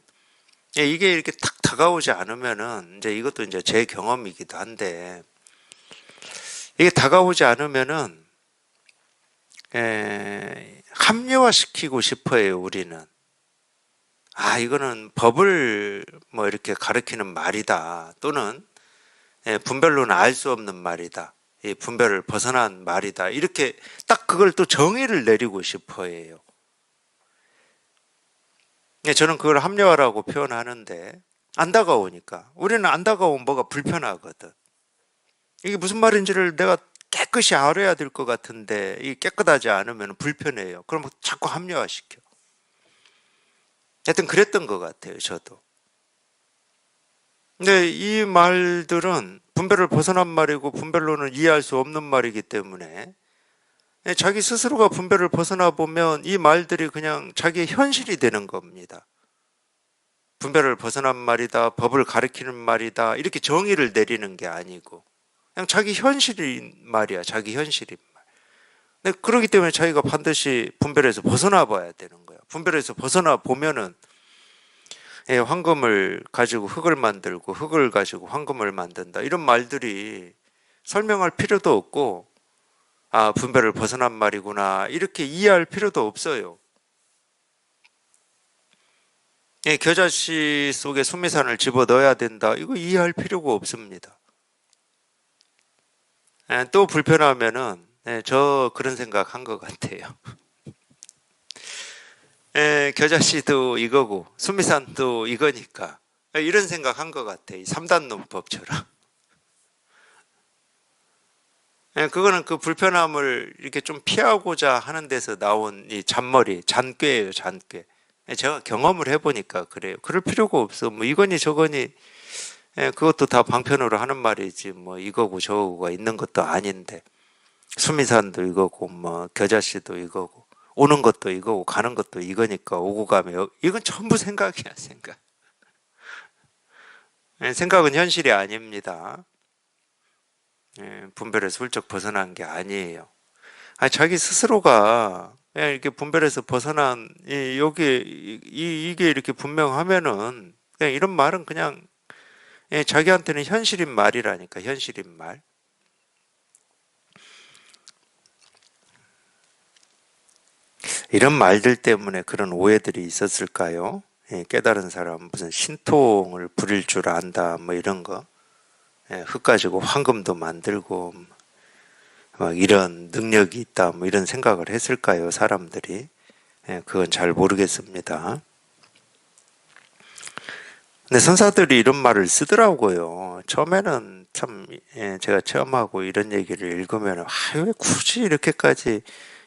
이게 이렇게 탁 다가오지 않으면은 이제 이것도 이제 제 경험이기도 한데 이게 다가오지 않으면은 합리화시키고 싶어요 우리는. 이거는 법을 뭐 이렇게 가리키는 말이다 또는 분별로는 알 수 없는 말이다. 이 분별을 벗어난 말이다. 이렇게 딱 그걸 또 정의를 내리고 싶어 해요. 저는 그걸 합리화라고 표현하는데 안 다가오니까 우리는 안 다가오면 뭐가 불편하거든. 이게 무슨 말인지를 내가 깨끗이 알아야 될 것 같은데 이게 깨끗하지 않으면 불편해요. 그럼 자꾸 합리화시켜. 하여튼 그랬던 것 같아요 저도. 근데 이 말들은 분별을 벗어난 말이고 분별로는 이해할 수 없는 말이기 때문에 자기 스스로가 분별을 벗어나 보면 이 말들이 그냥 자기의 현실이 되는 겁니다. 분별을 벗어난 말이다, 법을 가리키는 말이다 이렇게 정의를 내리는 게 아니고 그냥 자기 현실인 말이야. 자기 현실인 말. 근데 그렇기 때문에 자기가 반드시 분별에서 벗어나 봐야 되는 거야. 분별에서 벗어나 보면은 황금을 가지고 흙을 만들고 흙을 가지고 황금을 만든다 이런 말들이 설명할 필요도 없고 분별을 벗어난 말이구나 이렇게 이해할 필요도 없어요. 겨자씨 속에 수미산을 집어넣어야 된다 이거 이해할 필요가 없습니다. 또 불편하면은 저 그런 생각 한 것 같아요. 겨자씨도 이거고 수미산도 이거니까 이런 생각 한 것 같아. 이 3단 논법처럼. 그거는 그 불편함을 이렇게 좀 피하고자 하는 데서 나온 이 잔머리, 잔꾀예요, 잔꾀. 제가 경험을 해보니까 그래요. 그럴 필요가 없어. 뭐 이거니 저거니, 그것도 다 방편으로 하는 말이지. 뭐 이거고 저거가 있는 것도 아닌데. 수미산도 이거고, 뭐 겨자씨도 이거고, 오는 것도 이거고, 가는 것도 이거니까 오고 가면 이건 전부 생각이야, 생각. 생각은 현실이 아닙니다. 분별에서 훌쩍 벗어난 게 아니에요. 자기 스스로가 그냥 이렇게 분별에서 벗어난 이게 이렇게 분명하면은 그냥 이런 말은 그냥 자기한테는 현실인 말이라니까 현실인 말. 이런 말들 때문에 그런 오해들이 있었을까요? 깨달은 사람 무슨 신통을 부릴 줄 안다 뭐 이런 거. 흙 가지고 황금도 만들고 막 이런 능력이 있다 뭐 이런 생각을 했을까요 사람들이? 그건 잘 모르겠습니다. 근데 선사들이 이런 말을 쓰더라고요. 처음에는 참 제가 체험하고 이런 얘기를 읽으면 왜 굳이 이렇게까지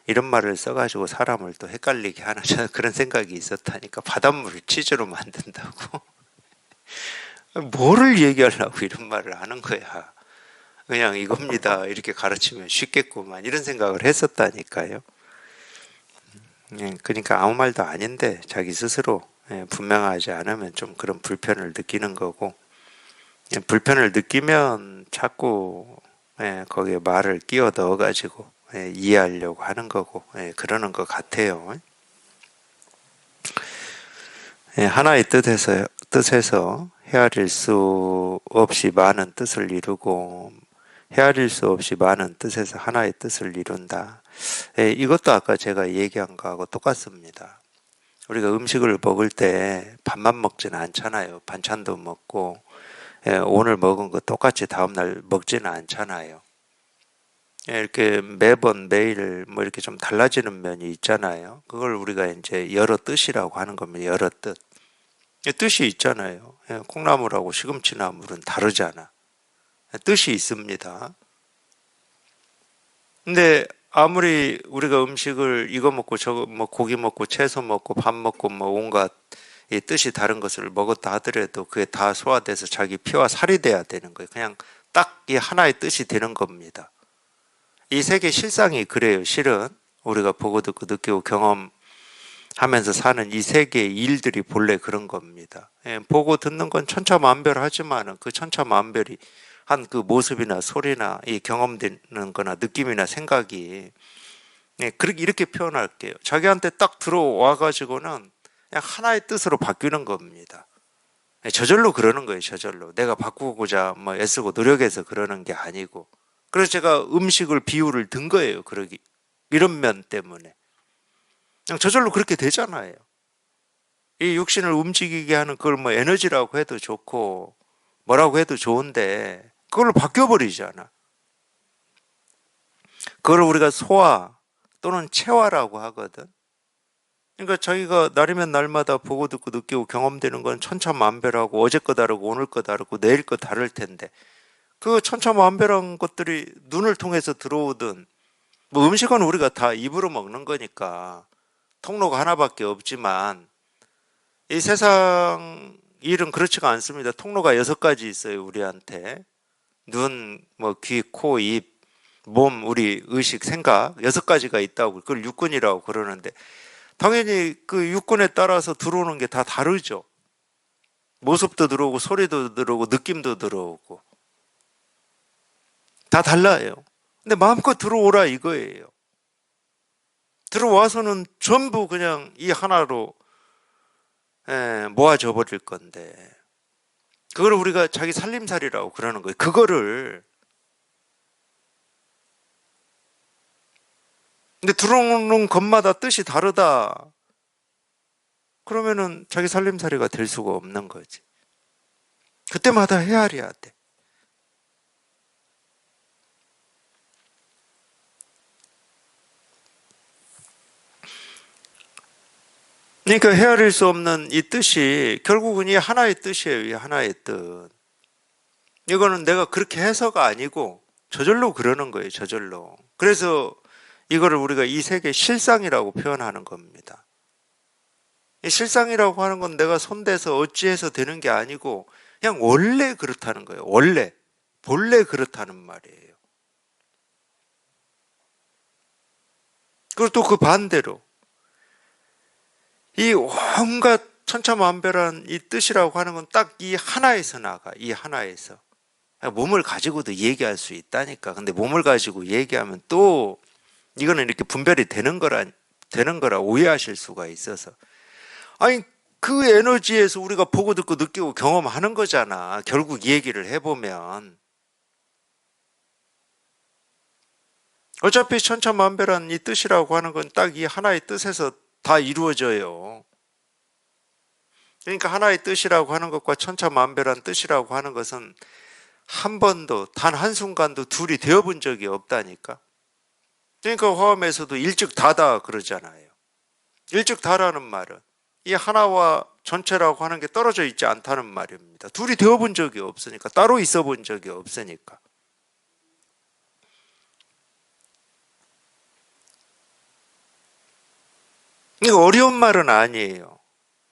이런 말을 써가지고 사람을 또 헷갈리게 하나 저는 그런 생각이 있었다니까. 바닷물을 치즈로 만든다고 뭐를 얘기하려고 이런 말을 하는 거야. 그냥 이겁니다 이렇게 가르치면 쉽겠구만 이런 생각을 했었다니까요. 그러니까 아무 말도 아닌데 자기 스스로 분명하지 않으면 좀 그런 불편을 느끼는 거고 불편을 느끼면 자꾸 거기에 말을 끼워 넣어 가지고 이해하려고 하는 거고 그러는 것 같아요. 하나의 뜻에서 헤아릴 수 없이 많은 뜻을 이루고 헤아릴 수 없이 많은 뜻에서 하나의 뜻을 이룬다. 이것도 아까 제가 얘기한 거하고 똑같습니다. 우리가 음식을 먹을 때 밥만 먹지는 않잖아요. 반찬도 먹고 오늘 먹은 거 똑같이 다음날 먹지는 않잖아요. 이렇게 매번 매일 뭐 이렇게 좀 달라지는 면이 있잖아요. 그걸 우리가 이제 여러 뜻이라고 하는 겁니다. 여러 뜻. 뜻이 있잖아요. 콩나물하고 시금치나물은 다르잖아. 뜻이 있습니다. 근데 아무리 우리가 음식을 이거 먹고 저거 뭐 고기 먹고 채소 먹고 밥 먹고 뭐 온갖 이 뜻이 다른 것을 먹었다 하더라도 그게 다 소화돼서 자기 피와 살이 돼야 되는 거예요. 그냥 딱 이 하나의 뜻이 되는 겁니다. 이 세계 실상이 그래요. 실은 우리가 보고 듣고 느끼고 경험하면서 사는 이 세계의 일들이 본래 그런 겁니다. 보고 듣는 건 천차만별하지만은 그 천차만별이 한 그 모습이나 소리나 이 경험되는 거나 느낌이나 생각이 예, 그렇게 이렇게 표현할게요. 자기한테 딱 들어와 가지고는 그냥 하나의 뜻으로 바뀌는 겁니다. 예, 저절로 그러는 거예요. 저절로 내가 바꾸고자 뭐 애쓰고 노력해서 그러는 게 아니고. 그래서 제가 음식을 비유를 든 거예요. 그러기 이런 면 때문에 그냥 저절로 그렇게 되잖아요. 이 육신을 움직이게 하는 그걸 뭐 에너지라고 해도 좋고 뭐라고 해도 좋은데 그걸로 바뀌어버리잖아. 그걸 우리가 소화 또는 체화라고 하거든. 그러니까 자기가 날이면 날마다 보고 듣고 느끼고 경험되는 건 천차만별하고 어제 거 다르고 오늘 거 다르고 내일 거 다를 텐데 그 천차만별한 것들이 눈을 통해서 들어오든 뭐 음식은 우리가 다 입으로 먹는 거니까 통로가 하나밖에 없지만 이 세상 일은 그렇지가 않습니다. 통로가 6가지 있어요. 우리한테 눈, 뭐 귀, 코, 입, 몸, 우리 의식, 생각 6가지가 있다고 그걸 육군이라고 그러는데 당연히 그 육군에 따라서 들어오는 게 다 다르죠. 모습도 들어오고 소리도 들어오고 느낌도 들어오고 다 달라요. 근데 마음껏 들어오라 이거예요. 들어와서는 전부 그냥 이 하나로 모아져 버릴 건데 그걸 우리가 자기 살림살이라고 그러는 거예요. 그거를 근데 들어오는 것마다 뜻이 다르다. 그러면은 자기 살림살이가 될 수가 없는 거지. 그때마다 헤아려야 돼. 그러니까 헤아릴 수 없는 이 뜻이 결국은 이 하나의 뜻이에요. 이 하나의 뜻. 이거는 내가 그렇게 해서가 아니고 저절로 그러는 거예요. 저절로. 그래서 이거를 우리가 이 세계 실상이라고 표현하는 겁니다. 이 실상이라고 하는 건 내가 손대서 어찌해서 되는 게 아니고 그냥 원래 그렇다는 거예요. 원래. 본래 그렇다는 말이에요. 그리고 또 그 반대로 이 온갖 천차만별한 이 뜻이라고 하는 건 딱 이 하나에서 나가. 이 하나에서. 몸을 가지고도 얘기할 수 있다니까. 근데 몸을 가지고 얘기하면 또 이거는 이렇게 분별이 되는 거라 오해하실 수가 있어서. 아니, 그 에너지에서 우리가 보고 듣고 느끼고 경험하는 거잖아. 결국 이 얘기를 해보면. 어차피 천차만별한 이 뜻이라고 하는 건 딱 이 하나의 뜻에서 다 이루어져요. 그러니까 하나의 뜻이라고 하는 것과 천차만별한 뜻이라고 하는 것은 한 번도 단 한순간도 둘이 되어본 적이 없다니까. 그러니까 화엄에서도 일즉다다 그러잖아요. 일즉다라는 말은 이 하나와 전체라고 하는 게 떨어져 있지 않다는 말입니다. 둘이 되어본 적이 없으니까, 따로 있어 본 적이 없으니까. 이거 어려운 말은 아니에요.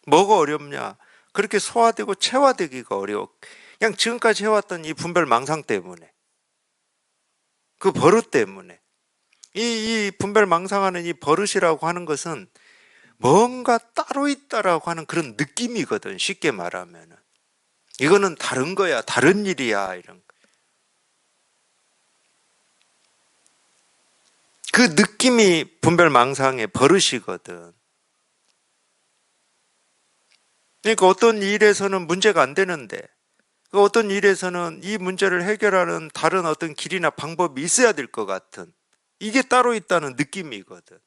뭐가 어렵냐? 그렇게 소화되고 체화되기가 어려워. 그냥 지금까지 해왔던 이 분별 망상 때문에, 그 버릇 때문에. 이 분별 망상하는 이 버릇이라고 하는 것은 뭔가 따로 있다라고 하는 그런 느낌이거든. 쉽게 말하면은. 이거는 다른 거야. 다른 일이야. 이런. 그 느낌이 분별 망상의 버릇이거든. 그러니까 어떤 일에서는 문제가 안 되는데 그 어떤 일에서는 이 문제를 해결하는 다른 어떤 길이나 방법이 있어야 될 것 같은 이게 따로 있다는 느낌이거든.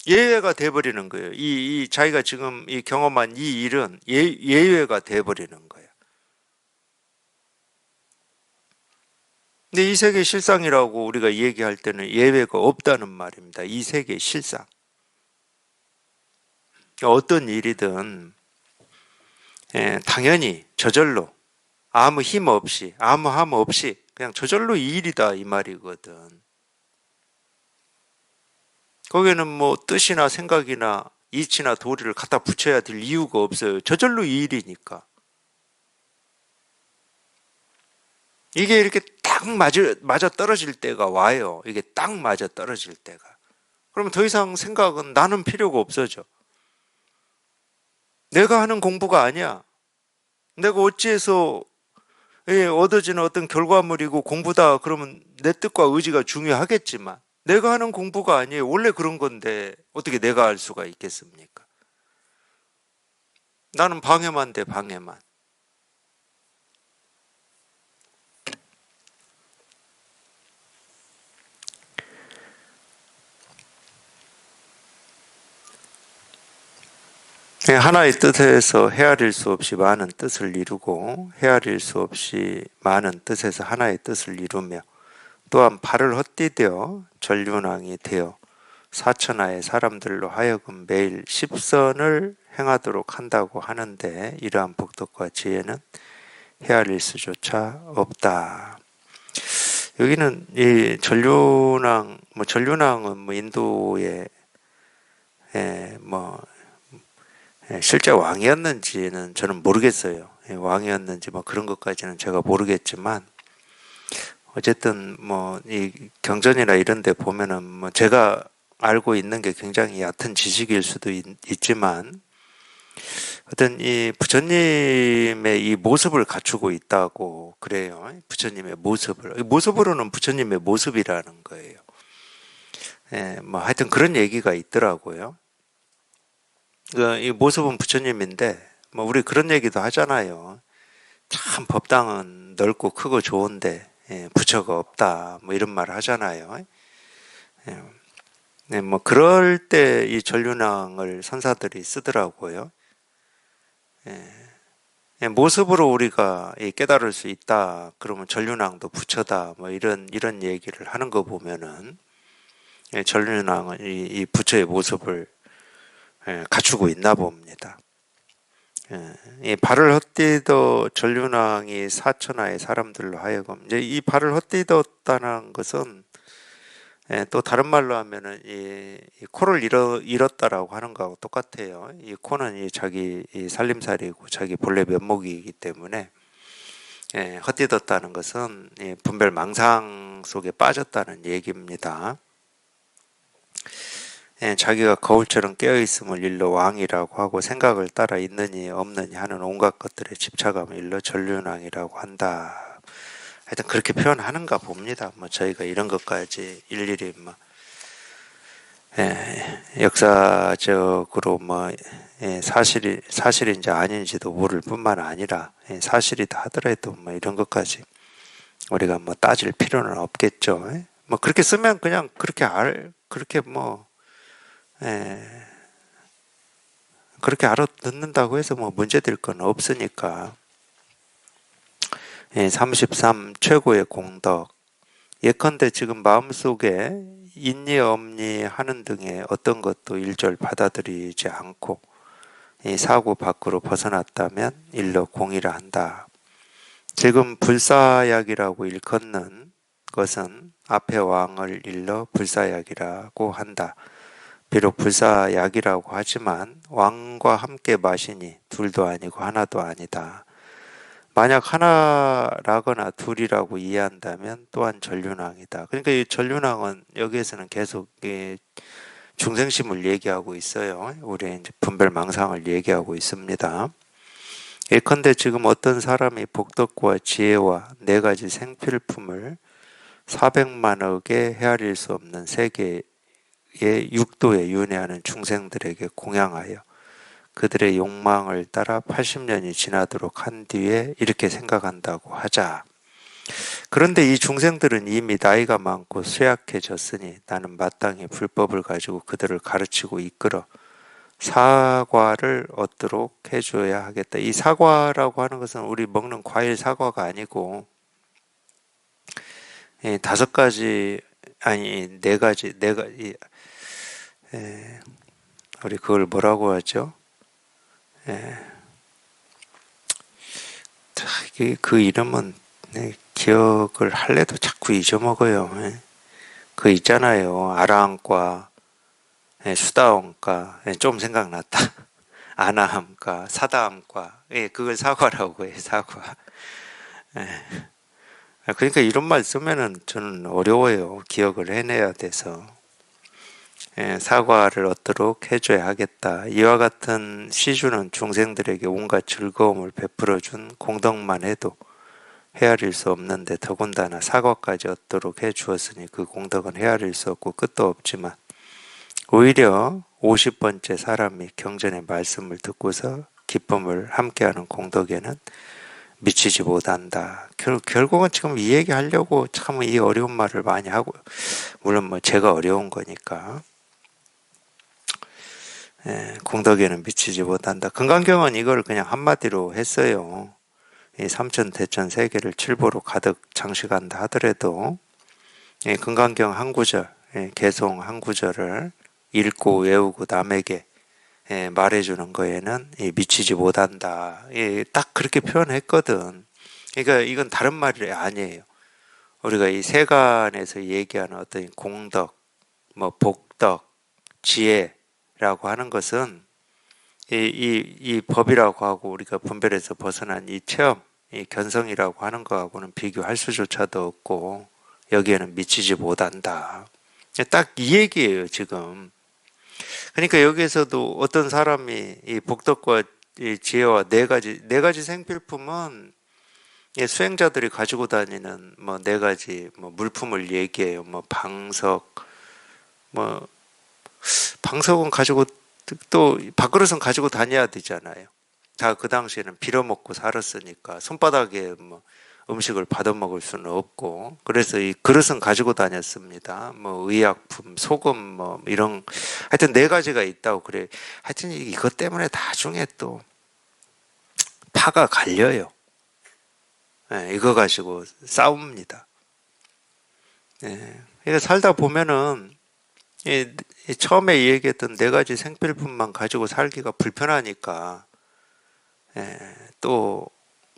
예외가 돼버리는 거예요. 이 자기가 지금 이 경험한 이 일은 예외가 돼버리는 거예요. 근데 이 세계 실상이라고 우리가 얘기할 때는 예외가 없다는 말입니다. 이 세계 실상. 어떤 일이든 당연히 저절로 아무 힘 없이 아무 함 없이 그냥 저절로 이 일이다 이 말이거든. 거기에는 뭐 뜻이나 생각이나 이치나 도리를 갖다 붙여야 될 이유가 없어요. 저절로 이 일이니까. 이게 이렇게 딱 맞아 떨어질 때가 와요. 이게 딱 맞아 떨어질 때가. 그러면 더 이상 생각은 나는 필요가 없어져. 내가 하는 공부가 아니야. 내가 어찌해서 얻어지는 어떤 결과물이고 공부다 그러면 내 뜻과 의지가 중요하겠지만 내가 하는 공부가 아니에요. 원래 그런 건데 어떻게 내가 알 수가 있겠습니까? 나는 방해만 돼, 방해만. 하나의 뜻에서 헤아릴 수 없이 많은 뜻을 이루고 헤아릴 수 없이 많은 뜻에서 하나의 뜻을 이루며 또한 발을 헛디뎌 전륜왕이 되어 사천하의 사람들로 하여금 매일 십선을 행하도록 한다고 하는데 이러한 복덕과 지혜는 헤아릴 수조차 없다. 여기는 이 전륜왕, 전륜왕은 인도의 실제 왕이었는지는 저는 모르겠어요. 왕이었는지 그런 것까지는 제가 모르겠지만 어쨌든 이 경전이나 이런 데 보면은 제가 알고 있는 게 굉장히 얕은 지식일 수도 있지만 어떤 이 부처님의 이 모습을 갖추고 있다고 그래요. 부처님의 모습으로는 부처님의 모습이라는 거예요. 하여튼 그런 얘기가 있더라고요. 이 모습은 부처님인데 우리 그런 얘기도 하잖아요. 참 법당은 넓고 크고 좋은데 부처가 없다 이런 말을 하잖아요. 그럴 때 이 전륜왕을 선사들이 쓰더라고요. 모습으로 우리가 깨달을 수 있다. 그러면 전륜왕도 부처다. 이런 얘기를 하는 거 보면은 전륜왕은 이 부처의 모습을 갖추고 있나 봅니다. 이 발을 헛디뎌 전륜왕이 사천하의 사람들로 하여금 이제 이 발을 헛디뎠다는 것은 또 다른 말로 하면은 이 코를 잃었다라고 하는 거하고 똑같아요. 이 코는 자기 살림살이고 자기 본래 면목이기 때문에 헛디뎠다는 것은 분별 망상 속에 빠졌다는 얘기입니다. 자기가 거울처럼 깨어있음을 일러 왕이라고 하고 생각을 따라 있느니 없느니 하는 온갖 것들에 집착함을 일러 전륜왕이라고 한다. 하여튼 그렇게 표현하는가 봅니다. 저희가 이런 것까지 일일이 역사적으로 사실인지 아닌지도 모를 뿐만 아니라 사실이다 하더라도 이런 것까지 우리가 따질 필요는 없겠죠. 그렇게 쓰면 그냥 그렇게 알아듣는다고 해서 문제될 건 없으니까. 33 최고의 공덕. 예컨대 지금 마음속에 있니 없니 하는 등의 어떤 것도 일절 받아들이지 않고 사고 밖으로 벗어났다면 일러 공이라 한다. 지금 불사약이라고 일컫는 것은 앞에 왕을 일러 불사약이라고 한다. 비록 불사약이라고 하지만 왕과 함께 마시니 둘도 아니고 하나도 아니다. 만약 하나라거나 둘이라고 이해한다면 또한 전륜왕이다. 그러니까 이 전륜왕은 여기에서는 계속 중생심을 얘기하고 있어요. 우리의 이제 분별망상을 얘기하고 있습니다. 예컨대 지금 어떤 사람이 복덕과 지혜와 네 가지 생필품을 400만억에 헤아릴 수 없는 세계의 육도에 윤회하는 중생들에게 공양하여 그들의 욕망을 따라 80년이 지나도록 한 뒤에 이렇게 생각한다고 하자. 그런데 이 중생들은 이미 나이가 많고 쇠약해졌으니 나는 마땅히 불법을 가지고 그들을 가르치고 이끌어 사과를 얻도록 해줘야 하겠다. 이 사과라고 하는 것은 우리 먹는 과일 사과가 아니고 5가지 아니 4가지 우리 그걸 뭐라고 하죠? 그 이름은 기억을 할래도 자꾸 잊어먹어요. 그 있잖아요. 아라함과 수다함과 좀 생각났다. 아나함과 사다함과 그걸 사과라고 해요. 사과. 그러니까 이런 말 쓰면은 저는 어려워요. 기억을 해내야 돼서. 사과를 얻도록 해줘야 하겠다. 이와 같은 시주는 중생들에게 온갖 즐거움을 베풀어준 공덕만 해도 헤아릴 수 없는데 더군다나 사과까지 얻도록 해 주었으니 그 공덕은 헤아릴 수 없고 끝도 없지만 오히려 50번째 사람이 경전의 말씀을 듣고서 기쁨을 함께하는 공덕에는 미치지 못한다. 결국은 지금 이 얘기 하려고 참 이 어려운 말을 많이 하고, 물론 뭐 제가 어려운 거니까. 공덕에는 미치지 못한다. 금강경은 이걸 그냥 한마디로 했어요. 이 삼천 대천 세계를 칠보로 가득 장식한다 하더라도 금강경 한 구절, 개송 한 구절을 읽고 외우고 남에게 말해주는 거에는 미치지 못한다. 딱 그렇게 표현했거든. 그러니까 이건 다른 말이 아니에요. 우리가 이 세간에서 얘기하는 어떤 공덕, 뭐 복덕, 지혜라고 하는 것은 이 법이라고 하고 우리가 분별해서 벗어난 이 체험, 이 견성이라고 하는 거하고는 비교할 수조차도 없고 여기에는 미치지 못한다. 딱 이 얘기예요, 지금. 그러니까 여기에서도 어떤 사람이 이 복덕과 이 지혜와 네 가지 생필품은 수행자들이 가지고 다니는 뭐 네 가지 뭐 물품을 얘기해요. 뭐 방석, 뭐 방석은 가지고 또 밥그릇은 가지고 다녀야 되잖아요. 다 그 당시에는 빌어먹고 살았으니까 손바닥에 뭐 음식을 받아 먹을 수는 없고 그래서 이 그릇은 가지고 다녔습니다. 뭐 의약품, 소금 뭐 이런 하여튼 네 가지가 있다고 그래. 하여튼 이것 때문에 나중에 또 파가 갈려요. 이거 가지고 싸웁니다. 그러니까 살다 보면은 처음에 얘기했던 네 가지 생필품만 가지고 살기가 불편하니까 또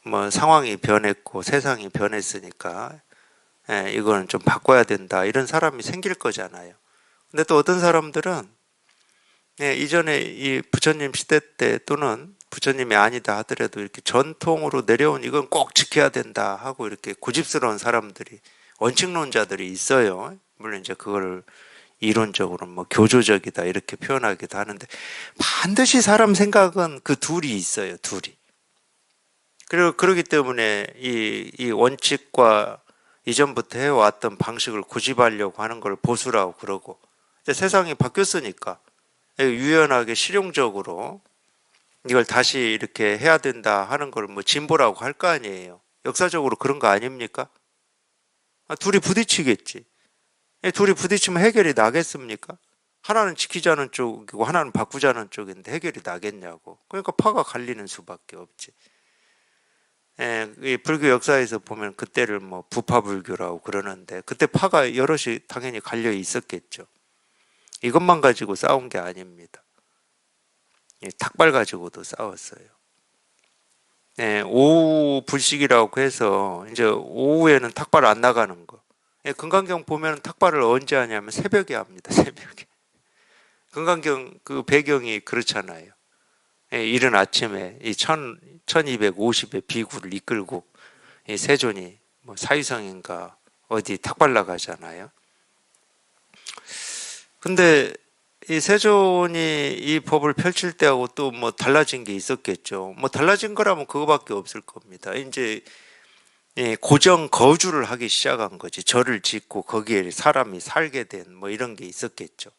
뭐 상황이 변했고 세상이 변했으니까 이거는 좀 바꿔야 된다 이런 사람이 생길 거잖아요. 근데 또 어떤 사람들은 이전에 이 부처님 시대 때 또는 부처님이 아니다 하더라도 이렇게 전통으로 내려온 이건 꼭 지켜야 된다 하고 이렇게 고집스러운 사람들이 원칙론자들이 있어요. 물론 이제 그걸 이론적으로 뭐 교조적이다 이렇게 표현하기도 하는데 반드시 사람 생각은 그 둘이 있어요. 둘이. 그리고 그러기 때문에 이 원칙과 이전부터 해왔던 방식을 고집하려고 하는 걸 보수라고 그러고 이제 세상이 바뀌었으니까 유연하게 실용적으로 이걸 다시 이렇게 해야 된다 하는 걸 뭐 진보라고 할 거 아니에요. 역사적으로 그런 거 아닙니까? 둘이 부딪히겠지. 둘이 부딪히면 해결이 나겠습니까? 하나는 지키자는 쪽이고 하나는 바꾸자는 쪽인데 해결이 나겠냐고. 그러니까 파가 갈리는 수밖에 없지. 이 불교 역사에서 보면 그때를 뭐 부파불교라고 그러는데 그때 파가 여럿이 당연히 갈려 있었겠죠. 이것만 가지고 싸운 게 아닙니다. 탁발 가지고도 싸웠어요. 오후 불식이라고 해서 이제 오후에는 탁발 안 나가는 거. 금강경 보면 탁발을 언제 하냐면 새벽에 합니다. 새벽에. 금강경 그 배경이 그렇잖아요. 이른 아침에 이 1250의 비구를 이끌고 이 세존이 뭐 사위성인가 어디 탁발 나가잖아요. 근데 이 세존이 이 법을 펼칠 때하고 또 뭐 달라진 게 있었겠죠. 뭐 달라진 거라면 그거밖에 없을 겁니다. 이제 고정 거주를 하기 시작한 거지. 절을 짓고 거기에 사람이 살게 된 뭐 이런 게 있었겠죠.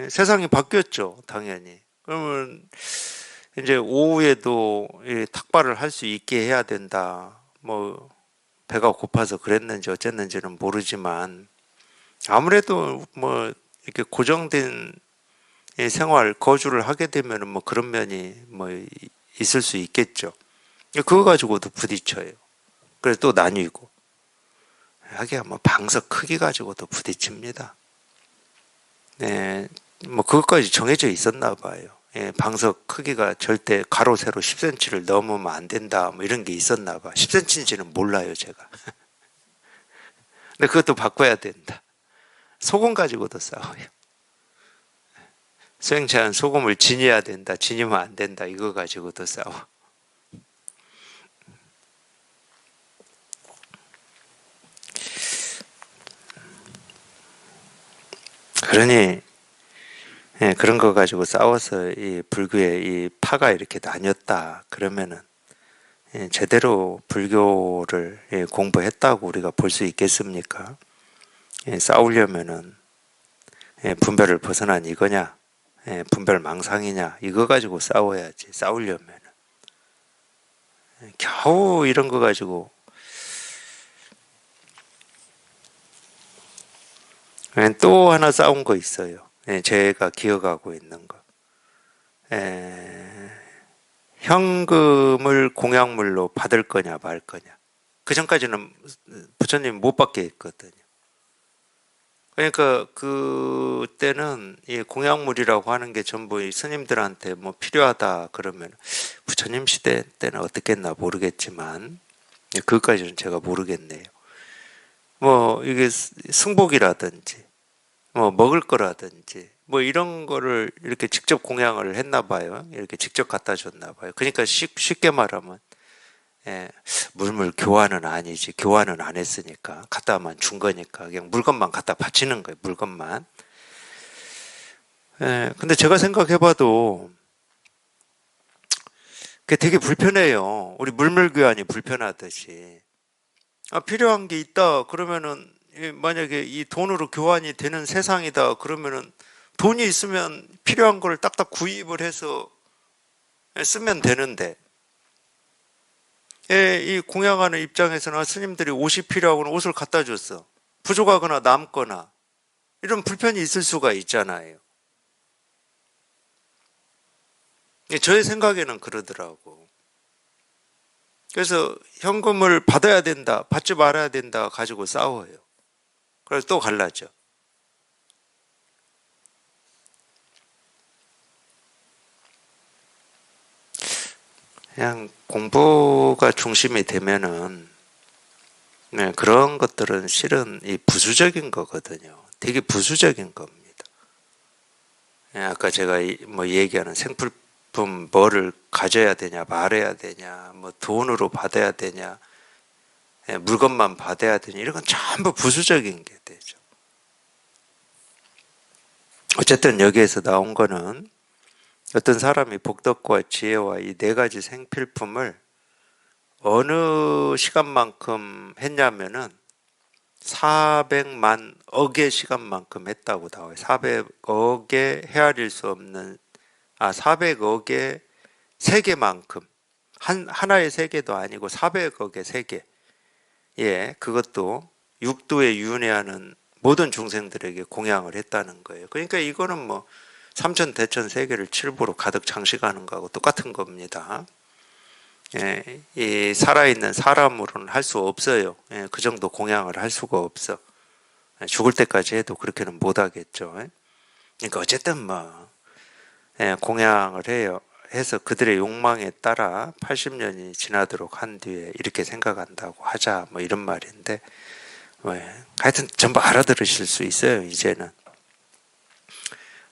세상이 바뀌었죠, 당연히. 그러면 이제 오후에도 탁발을 할 수 있게 해야 된다. 뭐 배가 고파서 그랬는지 어쨌는지는 모르지만 아무래도 뭐 이렇게 고정된 생활 거주를 하게 되면은 뭐 그런 면이 뭐 있을 수 있겠죠. 그거 가지고도 부딪혀요. 그래서 또 나뉘고 하기야 뭐 방석 크기 가지고도 부딪힙니다. 뭐 그것까지 정해져 있었나 봐요. 방석 크기가 절대 가로 세로 10cm를 넘으면 안 된다 뭐 이런 게 있었나 봐. 10cm인지는 몰라요 제가. 근데 그것도 바꿔야 된다. 소금 가지고도 싸워요. 수행차는 소금을 지녀야 된다, 지니면 안 된다 이거 가지고도 싸워. 그러니 그런 거 가지고 싸워서 이 불교의 이 파가 이렇게 나뉘었다 그러면은 제대로 불교를 공부했다고 우리가 볼 수 있겠습니까? 싸우려면은 분별을 벗어난 이거냐, 분별 망상이냐, 이거 가지고 싸워야지. 싸우려면은 겨우 이런 거 가지고 또 하나 싸운 거 있어요. 제가 기억하고 있는 거. 현금을 공약물로 받을 거냐 말 거냐. 그 전까지는 부처님 못 받게 했거든요. 그러니까 그때는 이 공약물이라고 하는 게 전부 이 스님들한테 뭐 필요하다 그러면 부처님 시대 때는 어떻겠나 모르겠지만 그것까지는 제가 모르겠네요. 뭐 이게 승복이라든지 뭐 먹을 거라든지 뭐 이런 거를 이렇게 직접 공양을 했나 봐요. 이렇게 직접 갖다 줬나 봐요. 그러니까 쉽게 말하면 물물 교환은 아니지. 교환은 안 했으니까 갖다만 준 거니까 그냥 물건만 갖다 바치는 거예요. 물건만. 근데 제가 생각해봐도 그게 되게 불편해요. 우리 물물 교환이 불편하듯이. 필요한 게 있다 그러면은 만약에 이 돈으로 교환이 되는 세상이다 그러면은 돈이 있으면 필요한 걸 딱딱 구입을 해서 쓰면 되는데 이 공양하는 입장에서는 스님들이 옷이 필요하고는 옷을 갖다 줬어. 부족하거나 남거나 이런 불편이 있을 수가 있잖아요. 저의 생각에는 그러더라고. 그래서 현금을 받아야 된다, 받지 말아야 된다 가지고 싸워요. 그래서 또 갈라져. 그냥 공부가 중심이 되면은 그런 것들은 실은 이 부수적인 거거든요. 되게 부수적인 겁니다. 아까 제가 뭐 얘기하는 생필품 뭐를 가져야 되냐, 말해야 되냐, 뭐 돈으로 받아야 되냐, 물건만 받아야 되냐, 이런 건 전부 부수적인 게 되죠. 어쨌든 여기에서 나온 거는 어떤 사람이 복덕과 지혜와 이 네 가지 생필품을 어느 시간만큼 했냐면은 400만 억의 시간만큼 했다고 나와요. 400억의 헤아릴 수 없는 400억의 세계만큼 하나의 세계도 아니고 400억의 세계. 그것도 육도에 윤회하는 모든 중생들에게 공양을 했다는 거예요. 그러니까 이거는 뭐 삼천 대천 세계를 칠부로 가득 장식하는 거하고 똑같은 겁니다. 이 살아있는 사람으로는 할 수 없어요. 그 정도 공양을 할 수가 없어. 죽을 때까지 해도 그렇게는 못 하겠죠. 그러니까 어쨌든 뭐 공양을 해요. 해서 그들의 욕망에 따라 80년이 지나도록 한 뒤에 이렇게 생각한다고 하자 뭐 이런 말인데 하여튼 전부 알아들으실 수 있어요. 이제는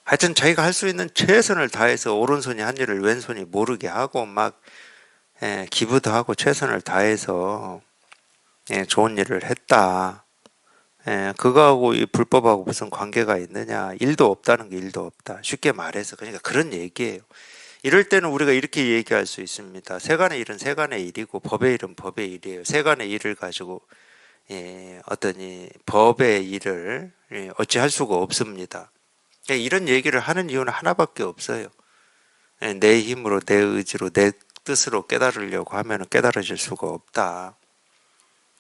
하여튼 자기가 할 수 있는 최선을 다해서 오른손이 한 일을 왼손이 모르게 하고 막 기부도 하고 최선을 다해서 좋은 일을 했다. 그거하고 이 불법하고 무슨 관계가 있느냐? 일도 없다는 게 일도 없다. 쉽게 말해서 그러니까 그런 얘기예요. 이럴 때는 우리가 이렇게 얘기할 수 있습니다. 세간의 일은 세간의 일이고 법의 일은 법의 일이에요. 세간의 일을 가지고 어떤 이 법의 일을 어찌할 수가 없습니다. 이런 얘기를 하는 이유는 하나밖에 없어요. 내 힘으로 내 의지로 내 뜻으로 깨달으려고 하면 깨달아질 수가 없다.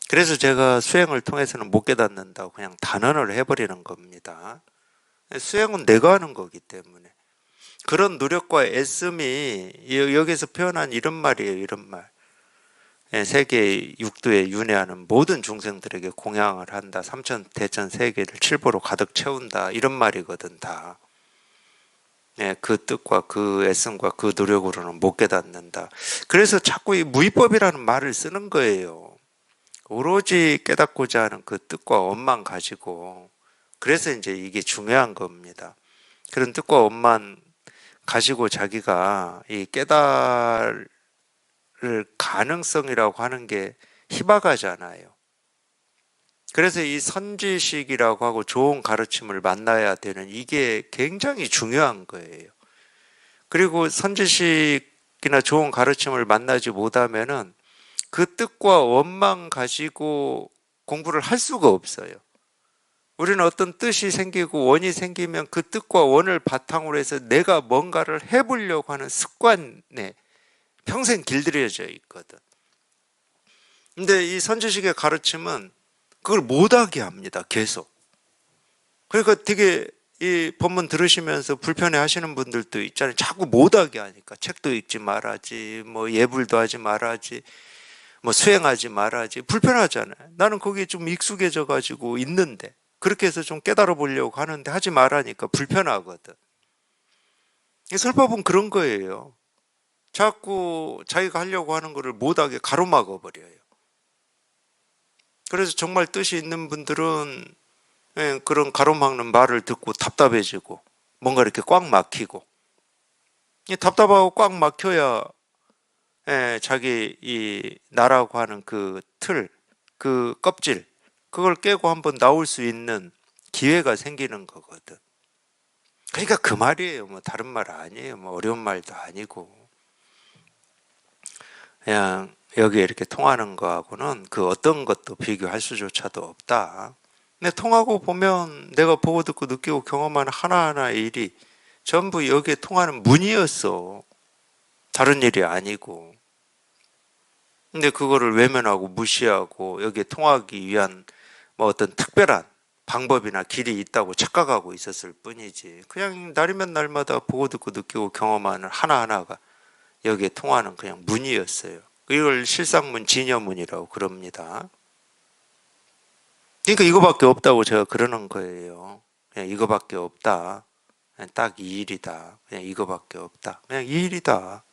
그래서 제가 수행을 통해서는 못 깨닫는다고 그냥 단언을 해버리는 겁니다. 수행은 내가 하는 거기 때문에. 그런 노력과 애씀이 여기서 표현한 이런 말이에요. 이런 말. 세계 육도에 윤회하는 모든 중생들에게 공양을 한다. 삼천 대천 세계를 칠보로 가득 채운다. 이런 말이거든 다. 그 뜻과 그 애씀과 그 노력으로는 못 깨닫는다. 그래서 자꾸 이 무위법이라는 말을 쓰는 거예요. 오로지 깨닫고자 하는 그 뜻과 엄만 가지고. 그래서 이제 이게 중요한 겁니다. 그런 뜻과 엄만 가지고 자기가 이 깨달을 가능성이라고 하는 게 희박하잖아요. 그래서 이 선지식이라고 하고 좋은 가르침을 만나야 되는 이게 굉장히 중요한 거예요. 그리고 선지식이나 좋은 가르침을 만나지 못하면은 그 뜻과 원만 가지고 공부를 할 수가 없어요. 우리는 어떤 뜻이 생기고 원이 생기면 그 뜻과 원을 바탕으로 해서 내가 뭔가를 해보려고 하는 습관에 평생 길들여져 있거든. 근데 이 선지식의 가르침은 그걸 못하게 합니다. 계속. 그러니까 되게 이 본문 들으시면서 불편해 하시는 분들도 있잖아요. 자꾸 못하게 하니까 책도 읽지 말아야지, 뭐 예불도 하지 말아야지, 뭐 수행하지 말아야지. 불편하잖아요. 나는 거기에 좀 익숙해져 가지고 있는데 그렇게 해서 좀 깨달아 보려고 하는데 하지 말라니까 불편하거든. 설법은 그런 거예요. 자꾸 자기가 하려고 하는 거를 못하게 가로막아 버려요. 그래서 정말 뜻이 있는 분들은 그런 가로막는 말을 듣고 답답해지고 뭔가 이렇게 꽉 막히고, 답답하고 꽉 막혀야 자기 이 나라고 하는 그 틀, 그 껍질, 그걸 깨고 한번 나올 수 있는 기회가 생기는 거거든. 그러니까 그 말이에요. 뭐 다른 말 아니에요. 뭐 어려운 말도 아니고. 그냥 여기 이렇게 통하는 거하고는 그 어떤 것도 비교할 수조차도 없다. 근데 통하고 보면 내가 보고 듣고 느끼고 경험하는 하나하나의 일이 전부 여기에 통하는 문이었어. 다른 일이 아니고. 근데 그거를 외면하고 무시하고 여기에 통하기 위한 뭐 어떤 특별한 방법이나 길이 있다고 착각하고 있었을 뿐이지. 그냥 날이면 날마다 보고 듣고 느끼고 경험하는 하나하나가 여기에 통하는 그냥 문이었어요. 이걸 실상문, 진여문이라고 그럽니다. 그러니까 이거밖에 없다고 제가 그러는 거예요. 그냥 이거밖에 없다. 그냥 딱 이 일이다. 그냥 이거밖에 없다. 그냥 이 일이다.